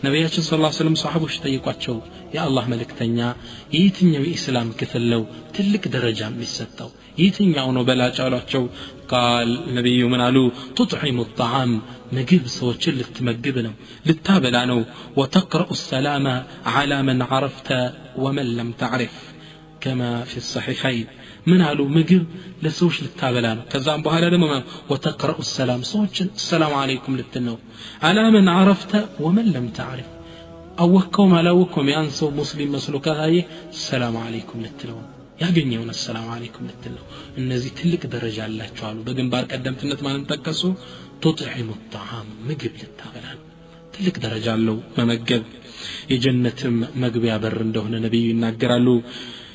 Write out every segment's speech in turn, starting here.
ነብያችን ሰለላሁ ዐለይሂ ወሰለም ሰሃቦች ጠይቋቸው የአላህ መልእክተኛ የትኛው የኢስላም ክፍል ነው ትልቅ ደረጃ የሚሰጠው የትኛው ነው በላጭ አሏቸው قال ነብዩ ምን አሉ تطعم الطعام ምግብ ሰዎችን ልትመግብ ነው ልታበላ ነው وتقرأ السلام على من عرفت ومن لم تعرف كما في الصحيحين من قالوا ምግብ ለሰዎች ልታበላ ነው ከዛም በኋላ ደግሞ وتقرأ السلام ሰዎችን السلام عليكم ልትነው على من عرفت ومن لم تعرف አወቀውም አላወቀውም ያን ሰው ሙስሊም መስሎ ካየ السلام عليكم ልትለው ያገኘውን السلام عليكم ልትለው እነዚህ ትልቅ ደረጃ አላቸው አሉ በግንባር ቀደምትነት ማንን ተከሱ تطعم الطعام ምግብ ልታበላ ትልቅ ደረጃ አለው መመገብ የጀነትም መግቢያ በር እንደሆነ ነብዩ ይናገራሉ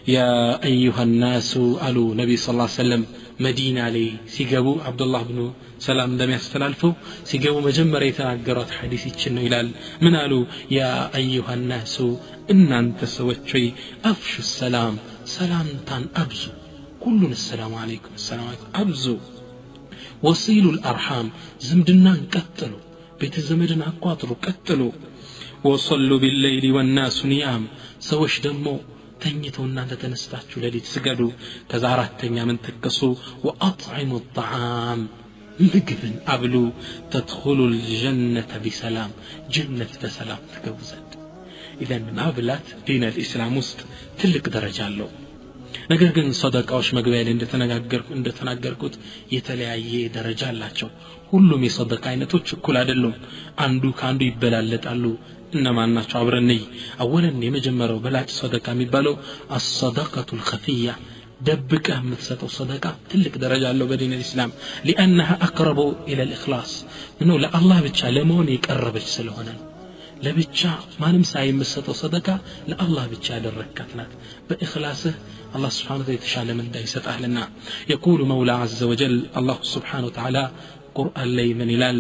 يا أيها الناس قالوا نبي صلى الله عليه وسلم مدينة لي سيجابوا عبد الله بن سلام دم يستلالفوا سيجابوا مجمرة يتناقرات حديث يتشنو إلال من قالوا يا أيها الناس إن أنت سويت شيء أفشوا السلام سلام تان أبزو كلنا السلام عليكم أبزو وصيلوا الأرحام زمدنا قتلوا بيت زمدنا قاطروا قتلوا وصلوا بالليل والناس نيام سوش دمو ተኝተው እናንተ ተነስታችሁ ለሊት ስገዱ ከዛ አራተኛ ምን ተከሱ وأطعموا الطعام ምግብን አብሉ تدخلوا الجنة بسلام ጀነት በሰላም ትገቡዘት ኢዘን ማብላት ዲን الاسلام ውስጥ ትልቅ ደረጃ አለው ነገር ግን ሰደቃዎች መግቢያ ላይ እንደተናገርኩት የተለያየ ደረጃ አላቸው ሁሉም የሰደቃ አይነቶች እኩል አይደሉም አንዱ ካንዱ ይበላለጣሉ انما ናቸው አብረንይ አወለን የመጀመሪያው በላጭ ሰደቃ የሚባለው الصدقه الخفيه دبقه የምትሰጠው ሰደቃ ትልቅ ደረጃ አለው በዲን الاسلام لانها اقرب الى الاخلاص ነው ለአላህ ብቻ ለመሆን የቀረበች ስለሆነ ለብቻ ማንም ሳይምሰጠው ሰደቃ ለአላህ ብቻ ያደረካት ናት በእخلاصህ الله سبحانه وتعالى የተሻለ ምንዳ ይሰጣልና يقول مولى عز وجل الله سبحانه وتعالى قرآن ላይ ምን ይላል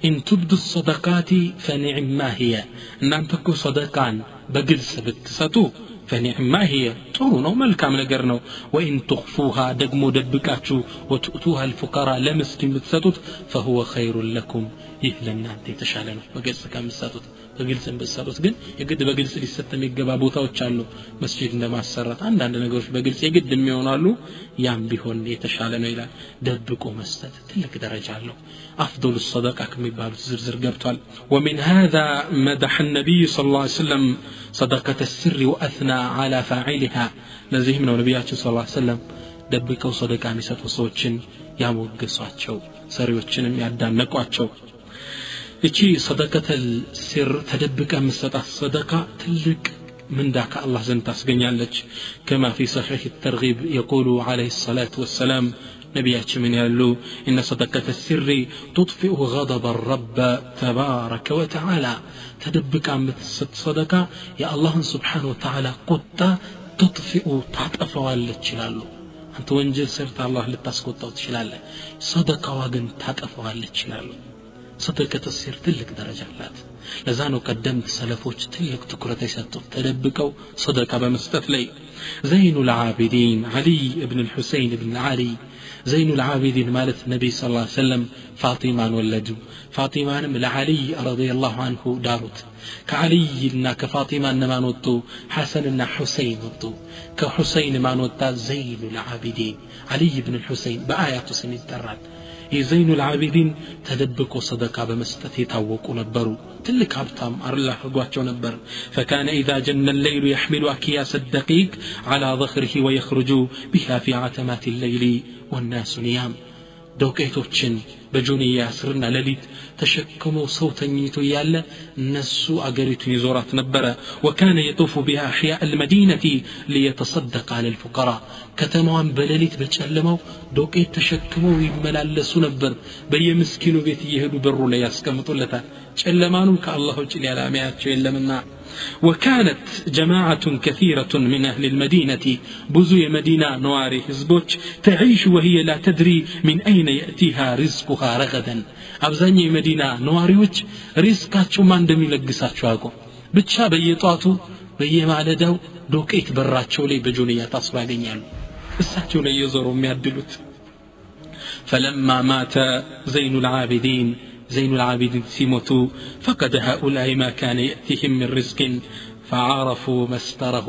إن تبدوا الصدقات فنعما هي إن أنتكو صدقان بقلس بتساتو فنعما هي طرونو ملكام نقرنو وإن تخفوها دقمو دبكاتشو وتؤتوها الفقراء لمسكين بتساتو فهو خير لكم يهلنا أنت تشعلنو بقلس كام بتساتو بقلس بتساتو ግን የግድ በግልጽ ሊሰተም ይገባ ቦታዎች አሉ መስጂድ እንደማሰራት አንድ ነገሮች በግልጽ የግድ የሚሆናሉ ያም ቢሆን የተሻለ ነው ይላል ደብቆ መስጠት ትልቅ ደረጃ አለው أفضل الصدقة كما يبالو زرزر قبطال ومن هذا مدح النبي صلى الله عليه وسلم صدقة السر وأثنى على فاعلها نزيهم من نبياتي صلى الله عليه وسلم دبكوا صدقة ميسات وصوتشن يا موقصاتشو سريوتشن يعدان نقواتشو إيشي صدقة السر تدبك ميسات الصدقة تلك من ذاك الله زن تسقنيالك كما في صحيح الترغيب يقول عليه الصلاة والسلام نبياتي من يقولوا إن صدقة السر تطفئ غضب الرب تبارك وتعالى تدبك عم صدقة يا الله سبحانه وتعالى قد تطفئ تعطفوا للجلالو أنت وانجل سرت الله لتسقط وتشلاله صدقة واجن تعطفوا للجلالو صدقة السر تلك درجات لذانو قدمت سلفوش تلك تكرة يسطف تدبكوا صدقة بمستثلي زين العابدين علي بن الحسين بن علي زين العابدين مالت النبي صلى الله عليه وسلم فاطمة ولدوا فاطمة لعلي رضي الله عنه دارت كعلي كفاطمة ما نوتو حسن حسين نوتو كحسين ما نوتا زين العابدين علي بن الحسين بآيات سن الترات زين العابدين تدبكوا صدقة بمستثي توقوا نبروا تلك هبتام أرلا حقواتشو نبر فكان إذا جن الليل يحمل أكياس الدقيق على ظهره ويخرج بها في عتمات الليل والناس نيام دوكيتوچن بجونيا سرنا لليت تشكموا صوتا نيتو يالا نسو أقريتو يزورات نبرا وكان يطوف بها أحياء المدينة ليتصدق على الفقراء كتموان بلليت بتشلموا دوكيت تشكموا يملالسو نبر بي مسكينو بيت يهدو برو لياسكمتو لتا تشلمانو كالله جل على مئات تشلمنا وكانت جماعة كثيرة من أهل المدينة بزوي مدينة نواري حزبوش تعيش وهي لا تدري من أين يأتيها رزقها رغدا أبزاني مدينة نواريوش رزقاتشو ما اندمي لقساتشو أكو بتشا بيطاتو بيمالدو دوكيت براتشو لي بجونية تصباقين يالو بساتشو لي يزورو ميادلوت فلما مات زين العابدين زين العابدين سيموتو فقد هؤلاء ما كان يأتيهم من رزق فعرفوا مستره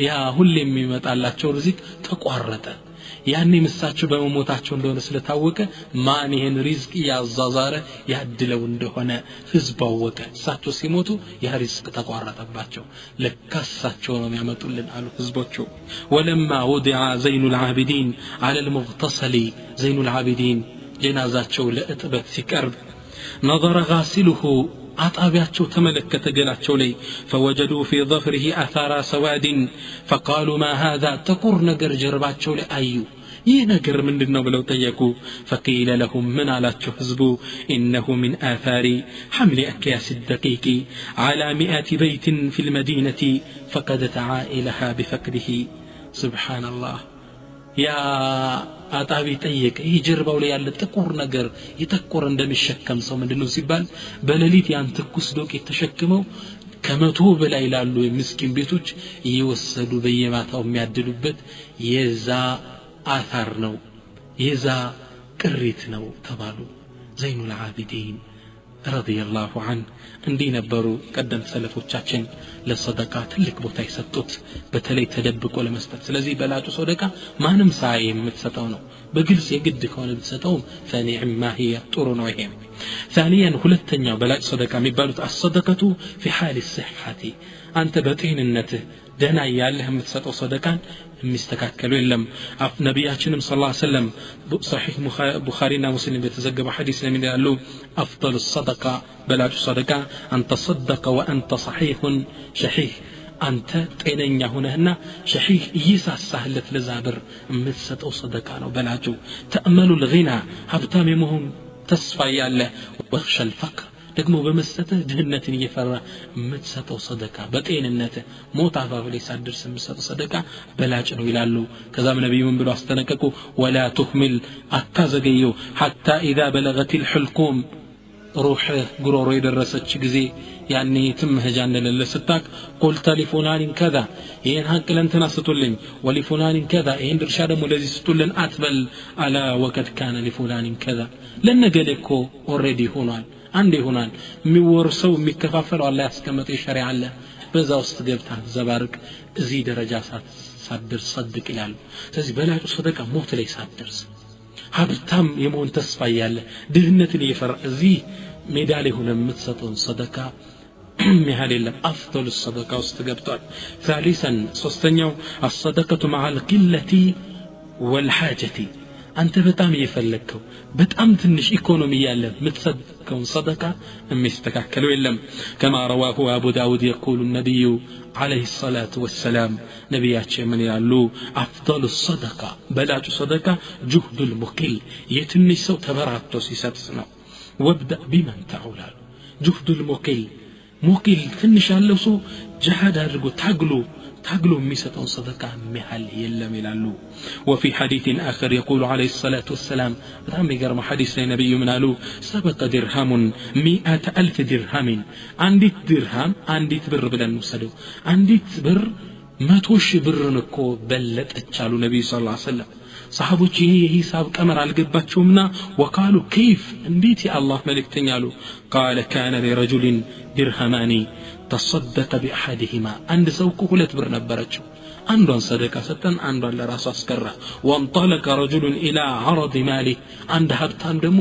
يا هل የሚመጣላቸው ርዝቅ ተቋረጠ ያኔ ምሳቸው በመሞታቸው እንደሆነ ስለታወቀ ማን ይሄን ሪዝቅ ያዛዛረ ያድለው እንደሆነ ህዝብ አወቀ እሳቸው ሲሞቱ ያ ሪዝቅ ተቋረጠባቸው ለካሳቸው ነው የሚያመጡልን አሉ ህዝቦቹ ولما وضع زين العابدين على المغتسل زين العابدين جنازته ለእጥበት ሲቀርብ نظر غاسله አጣቢያቸው ተመለከተ ገላቸው ላይ فوجدوا في ظفره اثار سواد فقالوا ما هذا تقر ነገር ጀርባቸው ላይ አዩ ይህ ነገር ምንድነው ብለው ጠየቁ فقيل لهم من አላቸው ህዝቡ انه من آثار حمل اكياس الدقيق على 100 بيت في المدينة فقد تعائلها بفقده سبحان الله يا አጣቢ ጠየቀ ይህ ጀርባው ላይ ያለ ጥቁር ነገር ይተቆር እንደሚሸከም ሰው ምንድነው ሲባል በሌሊት ያን ትኩስ ዶቄት ተሸክመው ከመቶ በላይ ላሉ የምስኪን ቤቶች እየወሰዱ በየማታው የሚያድሉበት የዛ አثር ነው የዛ ቅሪት ነው ተባሉ ዘይኑል ዓቢዲን ረዲየላሁ ዐን እንዲህ ነበሩ ቀደም ሰለፎቻችን ለሰደቃ ትልቅ ቦታ ይሰጡት በተለይ ተደብቆ ለመስጠት ስለዚህ በላጩ ሰደቃ ማንም ሳይ የምትሰጠው ነው በግልጽ የግድ ከሆነ ብትሰጠው ፈኒዕማ هي ጥሩ ነው ይሄ ثانيا ሁለተኛው በላጭ ሰደቃ የሚባሉት الصدقه في حال الصحه አንተ በጤንነትህ ደህና ያለህ የምትሰጠው ሰደቃን የሚስተካከሉ የለም ነብያችንም ሰለላሁ ዐለይሂ ወሰለም صحيح ቡኻሪና ሙስሊም በተዘገበ ሐዲስ ላይ ይላሉ افضل الصدقه በላጩ ሰደቃ ان تصدق وانت صحيح شحيح አንተ ጤነኛ ሆነህና ሸሂህ ይሳሳህለት ለዛብር የምትሰጠው ሰደቃ ነው በላጩ ተአመሉ الغنى ሀብታም የመሆን ተስፋ ያለ ወخشى الفقر ደግሞ በመስጠት ድህነትን እየፈራ የምትሰጠው ሰደቃ በጤንነት ሞት አፋፍ ላይ ሳትደርስ የምትሰጠው ሰደቃ በላጭ ነው ይላሉ ከዛም ነብዩ ምን ብለው አስተነቀቁ ولا تهمل አታዘገየው حتى اذا بلغت الحلقوم روح ጉሮሮ የደረሰች ጊዜ ያኔ ትምህጃ እንደሌለ ስታቅ قلت لفلان كذا ይሄን ሀቅ ለእንትና ስጡልኝ ولفلان كذا ይሄን ድርሻ ደግሞ ለዚህ ስጡልን አትበል አላ وقد كان لفلان كذا ለነገለ እኮ ኦሬዲ ሆኗል አንዴ ሆኗል የሚወርሰው የሚከፋፈለው አላህ ያስቀመጠው ሸሪዓ አለ በዛ ውስጥ ገብታ ዘባርቅ እዚህ ደረጃ ሳትደርስ صدق ይላል ስለዚህ በላጩ ሰደቃ ሞት ላይ ሳትደርስ ሀብታም የመሆን ተስፋ ያለ ድህነትን እየፈራ እዚህ ሜዳ ላይ ሆነ የምትሰጠው ሰደቃ مهال الله أفضل الصدقة واستقبطات ثالثا صستنيو الصدقة مع القلة والحاجة أنت بتام يفلكو بتام تنش إيكونومية له متصدقون صدقة مستكاكلوا إلم كما رواه أبو داود يقول النبي عليه الصلاة والسلام نبيات من يعلو أفضل الصدقة بلاج صدقة جهد المقل يتنش سو تبرعتو سيساتسنا وابدأ بمن تعولال جهد المقل ሙቂል ትንሽ ያለው ሰው ጀሃድ አድርጎ ታግሎ የሚሰጠው ሰደቃ መሃል የለም ይላሉ وفي حديث آخر يقول عليه الصلاة والسلام በጣም ይገርም ሐዲስ ላይ ነብዩ ምን አሉ سبق درهم 100,000 درهم አንዲት ድርሃም አንዲት ብር ብለን ወሰደው አንዲት ብር 100,000 ብርን እኮ በለጠች አሉ ነብዩ ሰለላሁ ዐለይሂ ወሰለም صحابوች ይሄ ሂሳብ ቀመር አልገባቸውምና وقالوا كيف እንዴት የአላህ መልእክተኛ አሉ قال كان لرجل درهمان تصدق باحدهما عند سوق ሁለት ብር ነበረችው አንዷን ሰደቃ ሰጠን አንዷን ለራሱ አስቀራ وانطلق رجل الى عرض ماله عند ሀብታም ደግሞ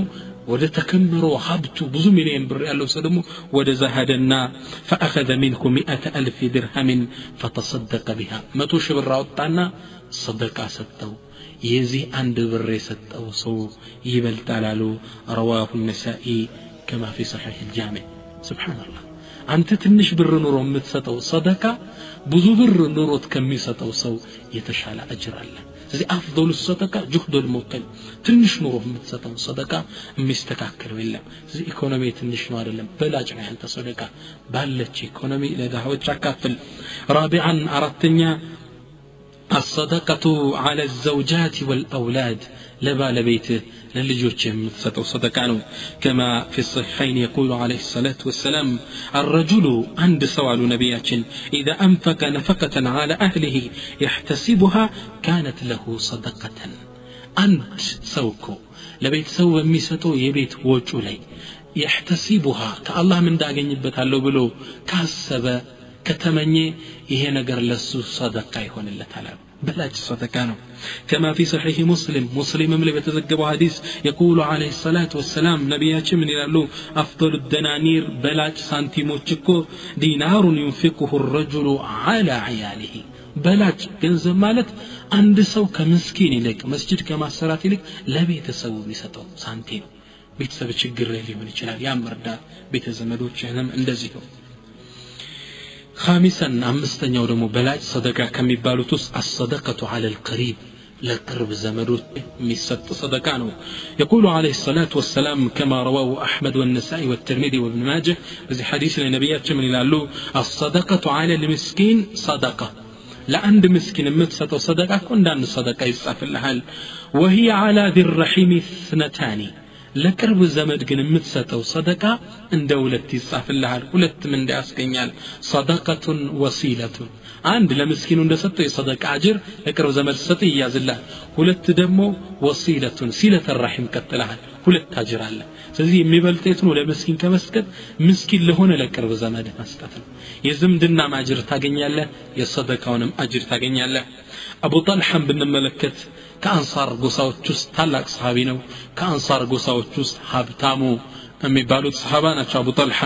ወደ ተከምሮ ሀብቱ ብዙ ሚሊዮን ብር ያለው ሰው ደግሞ ወደ ዘሃደና فاخذ منه 100,000 درهم فتصدق بها 100,000 ብር አወጣና ሰደቃ ሰጠው የዚህ አንድ ብር የሰጠው ሰው ይበልጣል አሉ رواه النسائي كما في صحيح الجامع سبحان الله አንተ ትንሽ ብር ኑሮ የምትሰጠው ሰደቃ ብዙ ብር ኑሮት ከሚሰጠው ሰው የተሻለ አጅር አለ ስለዚህ አፍضل الصدقه جهد الموكل ትንሽ ኑሮ የምትሰጠው ሰደቃ የሚስተካከለው የለም ስለዚህ ኢኮኖሚ ትንሽ ነው አይደለም በላጭ ነው አንተ ሰደቃ ባለች ኢኮኖሚ ለዳህዎች አካፍል رابعا አራተኛ الصدقه على الزوجات والاولاد لبالبيته للجوج يمسطوا صدقانو كما في الصحيحين يقول عليه الصلاة والسلام الرجل عند سوال نبياتين إذا أنفق نفقة على أهله يحتسبها كانت له صدقة أنت سوكو لبيت سوى ميسطو يبيت وجولي يحتسبها كالله من እንዳገኝበታለሁ ብሎ ካሰበ ከተመኘ ይሄ ነገር ለሱ ሰደቃ ይሆንለታል بلاج صدقانه كما في صحيح مسلم من بتذكر حديث يقول عليه الصلاة والسلام نبياتنا من يقولوا أفضل الدنانير بلاج سنتيموች እኮ دينار ينفقه الرجل على عياله بلاج ገንዘብ ማለት አንድ ሰው ከምስኪን ይልቅ መስጂድ ከማሰራት ይልቅ ለቤተሰቡ ቢሰጠው ሳንቲም ቤተሰብ ችግር ላይ ሊሆን ይችላል ያመርዳት ቤተዘመዶችንም እንደዚህ ነው خامسا አምስተኛው ደግሞ በላጭ ሰደቃ ከሚባሉት ውስጥ الصدقة على القريب لقرب زمدوت የሚሰጥ ሰደቃ ነው يقول عليه الصلاة والسلام كما رواه أحمد والنسائي والترمذي وابن ماجه في حديث النبي اتمن ይላሉ الصدقة على المسكين صدقة ለአንድ ምስኪን የምትሰጠው ሰደቃ እንዳንድ ሰደቃ ይጻፍልሃል وهي على ذي الرحم اثنتان ለቅርብ ዘመድ ግን የምትሰጠው ሰደቃ እንደ ሁለት ይጻፍልሃል ሁለት ምን እንዳያስገኛል ሰደቃቱን ወሲለቱን አንድ ለምስኪኑ እንደሰጠው የሰደቃ አጅር ለቅርብ ዘመድ ሰጥ ይያዝልሃል ሁለት ደግሞ ወሲለቱን ሲለተ الرحم ቀጥልሃል ሁለት አጅር አለ ስለዚህ የሚበልጠው ነው ለምስኪን ከመስጠት ምስኪን ለሆነ ለቅርብ ዘመድ መስጠት ነው የዝምድና ማጅር ታገኛለህ የሰደቃውንም አጅር ታገኛለህ አቡ ጠልሐን ብንመለከት ከአንሳር ጎሳዎች ውስጥ ታላቅ ሰሃቢ ነው ከአንሳር ጎሳዎች ውስጥ ሀብታሙ የሚባሉት ሰሃባ ናቸው አቡ ጠልሐ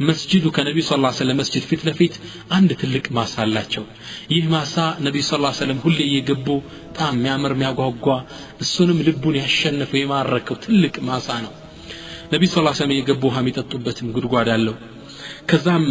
መስጂዱ ከነብዩ ሰለላሁ ዐለይሂ ወሰለም መስጂድ ፊት ለፊት አንድ ትልቅ ማሳ አላቸው ይህ ማሳ ነብዩ ሰለላሁ ዐለይሂ ወሰለም ሁሌ እየገቡ ጣም የሚያምር የሚያጓጓ እሱንም ልቡን ያሸነፈው የማረከው ትልቅ ማሳ ነው ነብዩ ሰለላሁ ዐለይሂ ወሰለም እየገቡ ውሃ የሚጠጡበትም ጉድጓድ አለው ከዛም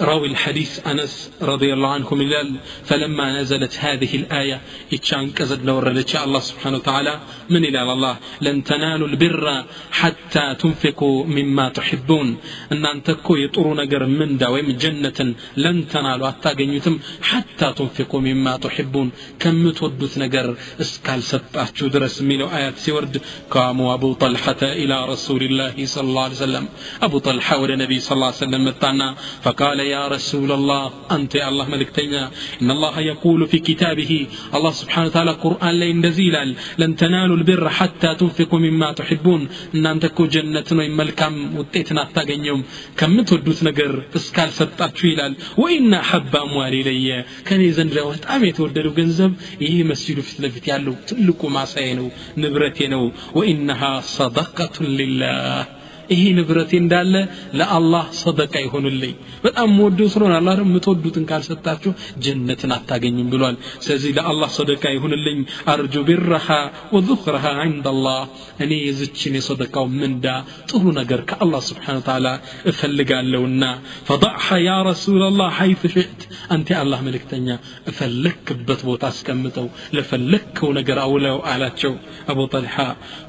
راوي الحديث أنس رضي الله عنه من فلما نزلت هذه الآية إتشان كزد نوردت الله سبحانه وتعالى من إلى الله لن تنالوا البر حتى تنفقوا مما تحبون أن أنتكوا يطرون قر من دوام جنة لن تنالوا أتاقنيتم حتى تنفقوا مما تحبون كم تودث نقر اسكال سبأتشو درس ميلو آيات سورد قاموا أبو طلحة إلى رسول الله صلى الله عليه وسلم أبو طلحة والنبي صلى الله عليه وسلم متعنا فقال يا رسول الله أنت الله ملكتنا إن الله يقول في كتابه الله سبحانه وتعالى قرآن لين نزيلا لن تنالوا البر حتى تنفقوا مما تحبون إن أنتكوا جنة وملكم وتيتنا تاقنيوم كم تودوث نقر اسكال ستاتشو إلال وإن أحب أموالي لي كان يزن روات أميت وردلو جنزب إيه مسجد في تلفت يالو تلكوا معصينو نبرتينو وإنها صدقة لله ይሄ ንብረቴ እንዳለ ለአላህ ሰደቃ ይሆንልኝ በጣም ወደው ስለሆነ አላህ ደግሞ ተወዱትን ካልሰጣችሁ ጀነትን አታገኙም ብሏል ስለዚህ ለአላህ ሰደቃ ይሆንልኝ አርጁ ቢርሃ ወذخرها عند الله እኔ የዝችን የሰደቃው ምንዳ ጥሩ ነገር ከአላህ Subhanahu Wa Ta'ala እፈልጋለሁና فضعها يا رسول الله حيث شئت انت الله መልእክተኛ እፈልክበት ቦታ አስቀምጠው ለፈለከው ነገር አውለው አላቸው አቡ ጠልሃ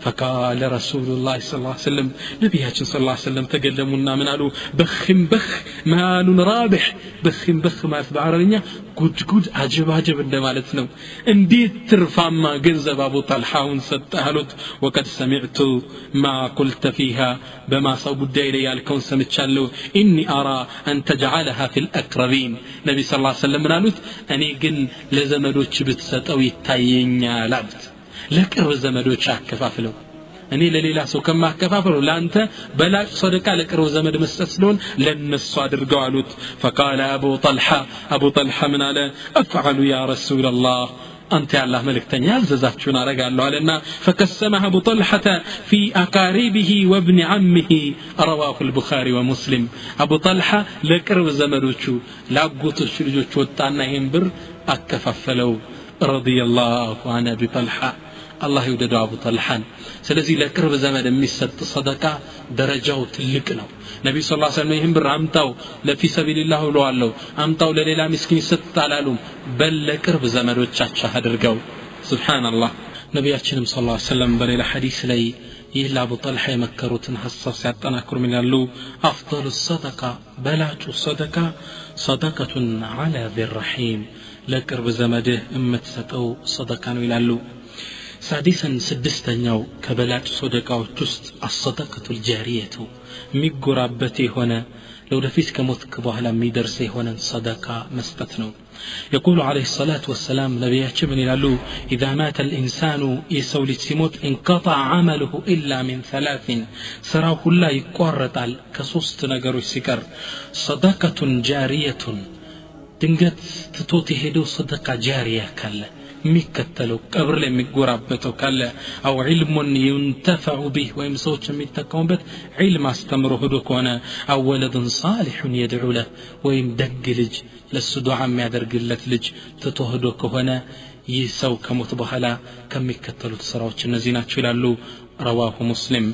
فقال رسول الله صلى الله عليه وسلم نبي صلى الله عليه وسلم تقدمونا من قالوا بخم بخ مال رابح بخم بخ ما في بعربية قد عجب እንደማለት ነው እንዴት ትርፋማ ገንዘብ አቡ ጠልሃውን ሰጣሉት وقد سمعت ما قلت فيها بما ሰው ጉዳይ ላይ ያልከውን ሰምቻለሁ اني ارى ان تجعلها في الاقربين ነብይ صلى الله عليه وسلم قالوا እኔ ግን ለዘመዶች ብትሰጠው ይታየኛል አሉት ለቅርብ ዘመዶች አከፋፍለው እኔ ለሌላ ሰው ከማከፋፈለው ላንተ በላጭ ሰደቃ ለቅርብ ዘመድ መስጠት ስለሆነ ለነሱ አድርገው አሉት فقال ابو طلحه من على افعل يا رسول الله انت يا الله ملكتኛ ያዘዛችሁን አረጋለሁ አለና فقسمها ابو طلحه في اقاربه وابن عمه رواه البخاري ومسلم ابو طلحه ለቅርብ ዘመዶቹ ላጎቶቹ ልጆች ወጣና ይሄን ብር አከፋፈለው رضي الله عن ابي طلحه الله يوددوا ابو طلحه ስለዚህ ለቅርብ ዘመድ የሚሰጥ ሰደቃ ደረጃው ትልቅ ነው ነብዩ ሰለላሁ ዐለይሂ ወሰለም ይህን ብር አምጣው ለፊ ሰቢልላህ ብለዋለሁ አምጣው ለሌላ ምስኪን ይሰጣላሉ በለቅርብ ዘመዶቻቸው አድርገው ሱብሃንአላህ ነብያችንም ሰለላሁ ዐለይሂ ወሰለም በሌላ ሐዲስ ላይ ይህ ለአቡ ጠልሃ የመከሩትን ሐሳብ ሲያጠናክሩ ምን ይላሉ አፍضل الصدقه በላጩ ሰደቃ ሰደቀቱን على ذي الرحيم ለቅርብ ዘመድህ የምትሰጠው ሰደቃ ነው ይላሉ سادسا سدستኛው ከበላጭ ሰደቃዎች ውስጥ الصدقه الجاريه የሚጎራበት የሆነ ለወደፊት ከሞትክ በኋላ የሚደርስ የሆነ ሰደቃ መስጠት ነው يقول عليه الصلاة والسلام نبياتش من يلالو إذا مات الإنسان يسولي سيموت انقطع عمله إلا من 3 سراه لا يقرط كسوست نقروا السكر صدقة جارية ድንገት ትቶት ሄዶ صدقة جارية ካለ የሚከተለው ቀብር ላይ የሚጎራበተው ካለ አው ዒልሙን ينتفع به ወይም ሰዎች የሚጠቀሙበት ዒልም አስተምሮ ሄዶ ከሆነ አው ወለድን صالح يدعو له ወይም ደግ ልጅ ለሱ ዱዓ የሚያደርግለት ልጅ ትቶ ሄዶ ከሆነ ይህ ሰው ከሞት በኋላ ከሚከተሉት ስራዎች እነዚህ ናቸው ይላሉ رواه مسلم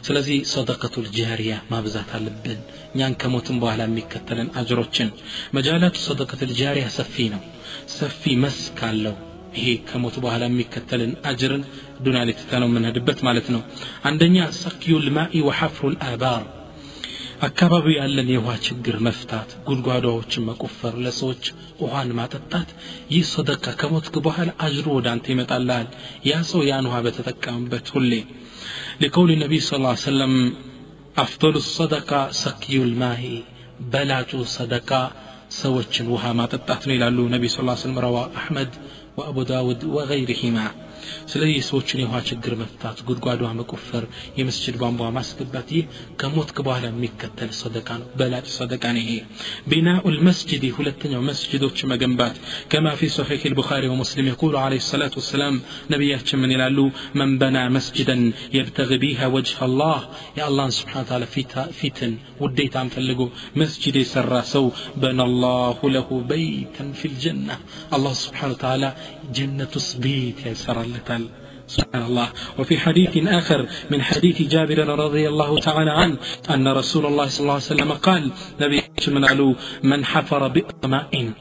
ስለዚህ ሰደቀቱል ጃሪያ ማብዛት አለብን ኛን ከሞትም በኋላ የሚከተለን አጅሮችን መጃላቱ ሰደቀቱል ጃሪያ ሰፊ ነው ሰፊ መስክ አለው ይሄ ከሞት በኋላ የሚከተለን አጅርን ዱንያ ላይ ተተነው ምንሄድበት ማለት ነው አንደኛ ሰቅዩል ማኢ ወሐፍሩል አባር አካባቢ ያለን የውሃ ችግር መፍታት ጉድጓዶችን መቆፈር ለሰዎች ውሃን ማጠጣት ይህ ሰደቃ ከሞት በኋላ አጅሩ ወደ አንተ ይመጣልሃል ያ ሰው ያን ውሃ በተጠቀመበት ሁሌ لقول النبي صلى الله عليه وسلم أفضل الصدقة سقي الماء بلاج صدقة سوتشن وها ما تطاتن الى النبي صلى الله عليه وسلم رواه احمد وابو داود وغيرهما ስለዚህ ሰዎችን የውሃ ችግር መፍታት ጉድጓዷ መቆፈር የመስጂድ ቧንቧ ማስገባት ከሞት በኋላ የሚከተል ሰደቃ ነው በላጭ ሰደቃ ነው ይሄ بناء المسجد ሁለተኛው መስጂዶች መገንባት كما في صحيح البخاري ومسلم يقول عليه الصلاة والسلام ነብያችን ምን ይላሉ من بنى مسجدا يبتغي بها وجه الله يا الله سبحانه وتعالى ፊትን ውዴታን ፈልጎ መስጂድ የሰራ ሰው بنى الله له بيتا في الجنة الله سبحانه وتعالى جنة بيت يسر سبحان الله وفي حديث آخر من حديث جابر رضي الله تعالى عنه أن رسول الله صلى الله عليه وسلم قال نبي من حفر بئر ماء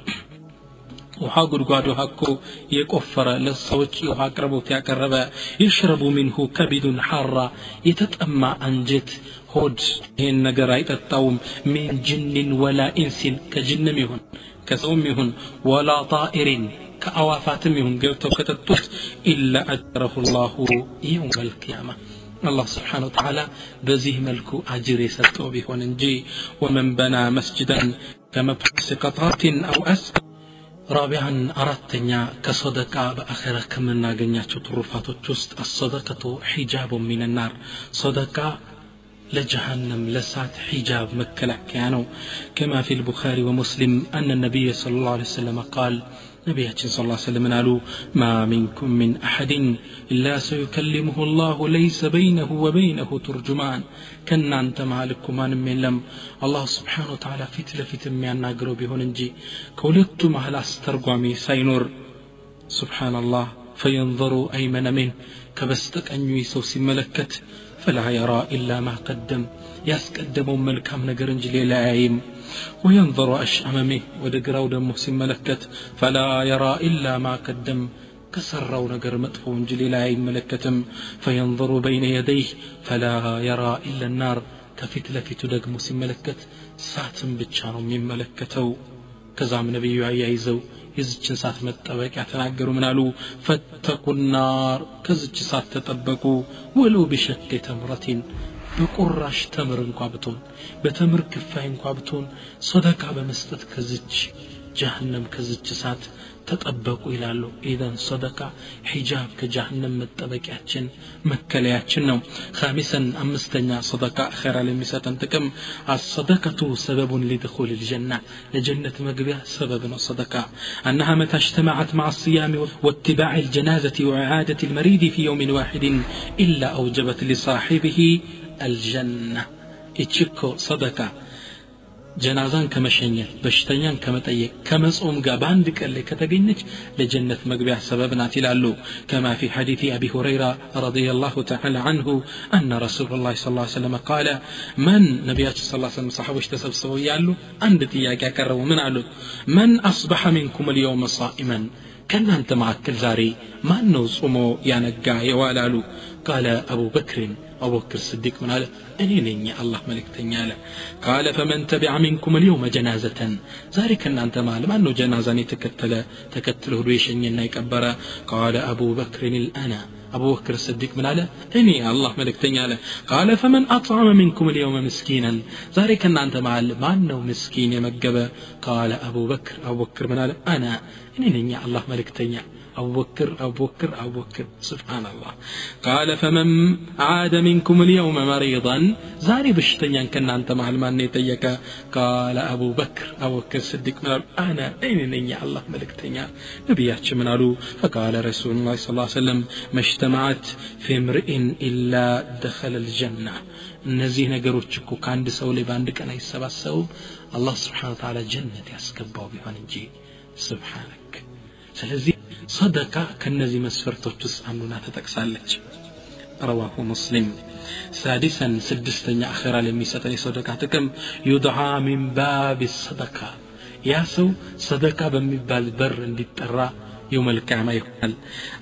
وحاقر قادو حقو يكفر للصوت يحاقربو تياقرب يشرب منه كبد حار يتتأمى أنجت هود هين نقرأ يتتاوم من جن ولا إنس كجن مهن كسوم مهن ولا طائر كأوافاتم يهون قلتو كتتوت إلا أجره الله يوم القيامة الله سبحانه وتعالى بزيه ملكو أجري ستو بهون انجي ومن بنى مسجدا كمبحث قطرات أو أسفل رابعا أردتني كصدقاء بأخيرا كمنا قنياتو طرفات الجست الصدقة حجاب من النار صدقاء لجهنم لسات حجاب مكلا كانوا كما في البخاري ومسلم أن النبي صلى الله عليه وسلم قال نبينا صلى الله عليه وسلم قالوا ما منكم من أحد إلا سيكلمه الله ليس بينه وبينه ترجمان كنا أنت مالكم من لم الله سبحانه وتعالى فتل ميانا قروا بهون انجي كولدتم على استرقامي سينور سبحان الله فينظروا أيمن منه كبستك أن يسوسي ملكت فلا يرى إلا ما قدم يسقدموا ملكام نقرنج ليلايم وينظر أشأممه ودقراو دمه سملكت فلا يرى إلا ما قدم كسروا نقر مطفون جليلايم ملكتم فينظر بين يديه فلا يرى إلا النار كفتلفت دقم سملكت ساتم بتشانو من ملكتو كزام نبي عيزو يزجن سات متطبق يتناغروا منالو فاتقوا النار كزج سات تطبقوا ولو بشق تمرة بقراش تمر እንኳን ብትሆን በተምር ክፋይ እንኳን ብትሆን ሰደቃ በመስጠት ከዝች ጀሃነም ከዝች ሳት ተጠበቁ ይላሉ ኢዳን ሰደቃ ሒጃብ ከጀሃነም መጠበቂያችን መከለያችን ነው خامسا አምስተኛ ሰደቃ አኺራ ለሚሰጠን ጥቅም الصدقه سبب لدخول الجنه لجنه مغبيا سبب ነው ሰደቃ انها متى اجتمعت مع الصيام واتباع الجنازه واعاده المريض في يوم واحد الا اوجبت لصاحبه الجنة إتشكو صدقة جنازان كمشنية بشتنيان كمتأيك كمصوم قاباندك اللي كتقينج لجنة مقبع سببنا تلالو كما في حديث أبي هريرة رضي الله تعالى عنه أن رسول الله صلى الله عليه وسلم قال من نبيات صلى الله عليه وسلم صحابه اشتسب سويالو عندتي يا كاكرو من علو من أصبح منكم اليوم صائما كان أنت معك الزاري ما نوصمو يانقا يوالالو قال أبو بكر الصديق من قال أني الله ملك تنيالا قال فمن تبع منكم اليوم جنازة ذلك أن أنت مال ما أنه جنازة تكتله ريشن ينايك أبرا قال أبو بكر الأنا أبو بكر الصديق من على إني الله ملكتني على قال فمن أطعم منكم اليوم مسكينا ذلك أن أنت مع ما أنه مسكين يمجبه قال أبو بكر من على أنا إني الله ملكتني أبو بكر سبحان الله قال فمن عاد منكم اليوم مريضا زاري بشتنيا كنا أنت مع المال نيتيك قال أبو بكر الصديق من أنا إني الله ملكتني نبياتش من علو فقال رسول الله صلى الله عليه وسلم ما اجتمعت في امرئ إلا دخل الجنة እነዚህ ነገሮች እኮ ካንድ ሰው ላይ ባንድ ቀን አይሰባሰቡም አላህ Subhanahu Wa Ta'ala ጀነት ያስገባው ቢሆን እንጂ ሱብሃንክ ስለዚህ ሰደቃ ከነዚህ መስፈርቶች ውስጥ አንዱና ተጠቅሳለች رواه مسلم سادسا سدستኛ አኺራ ለሚሰጠን የሰደቃ ጥቅም يدعى من باب الصدقه ያ ሰው ሰደቃ በሚባል በር እንዲጠራ يوم القيامة يقال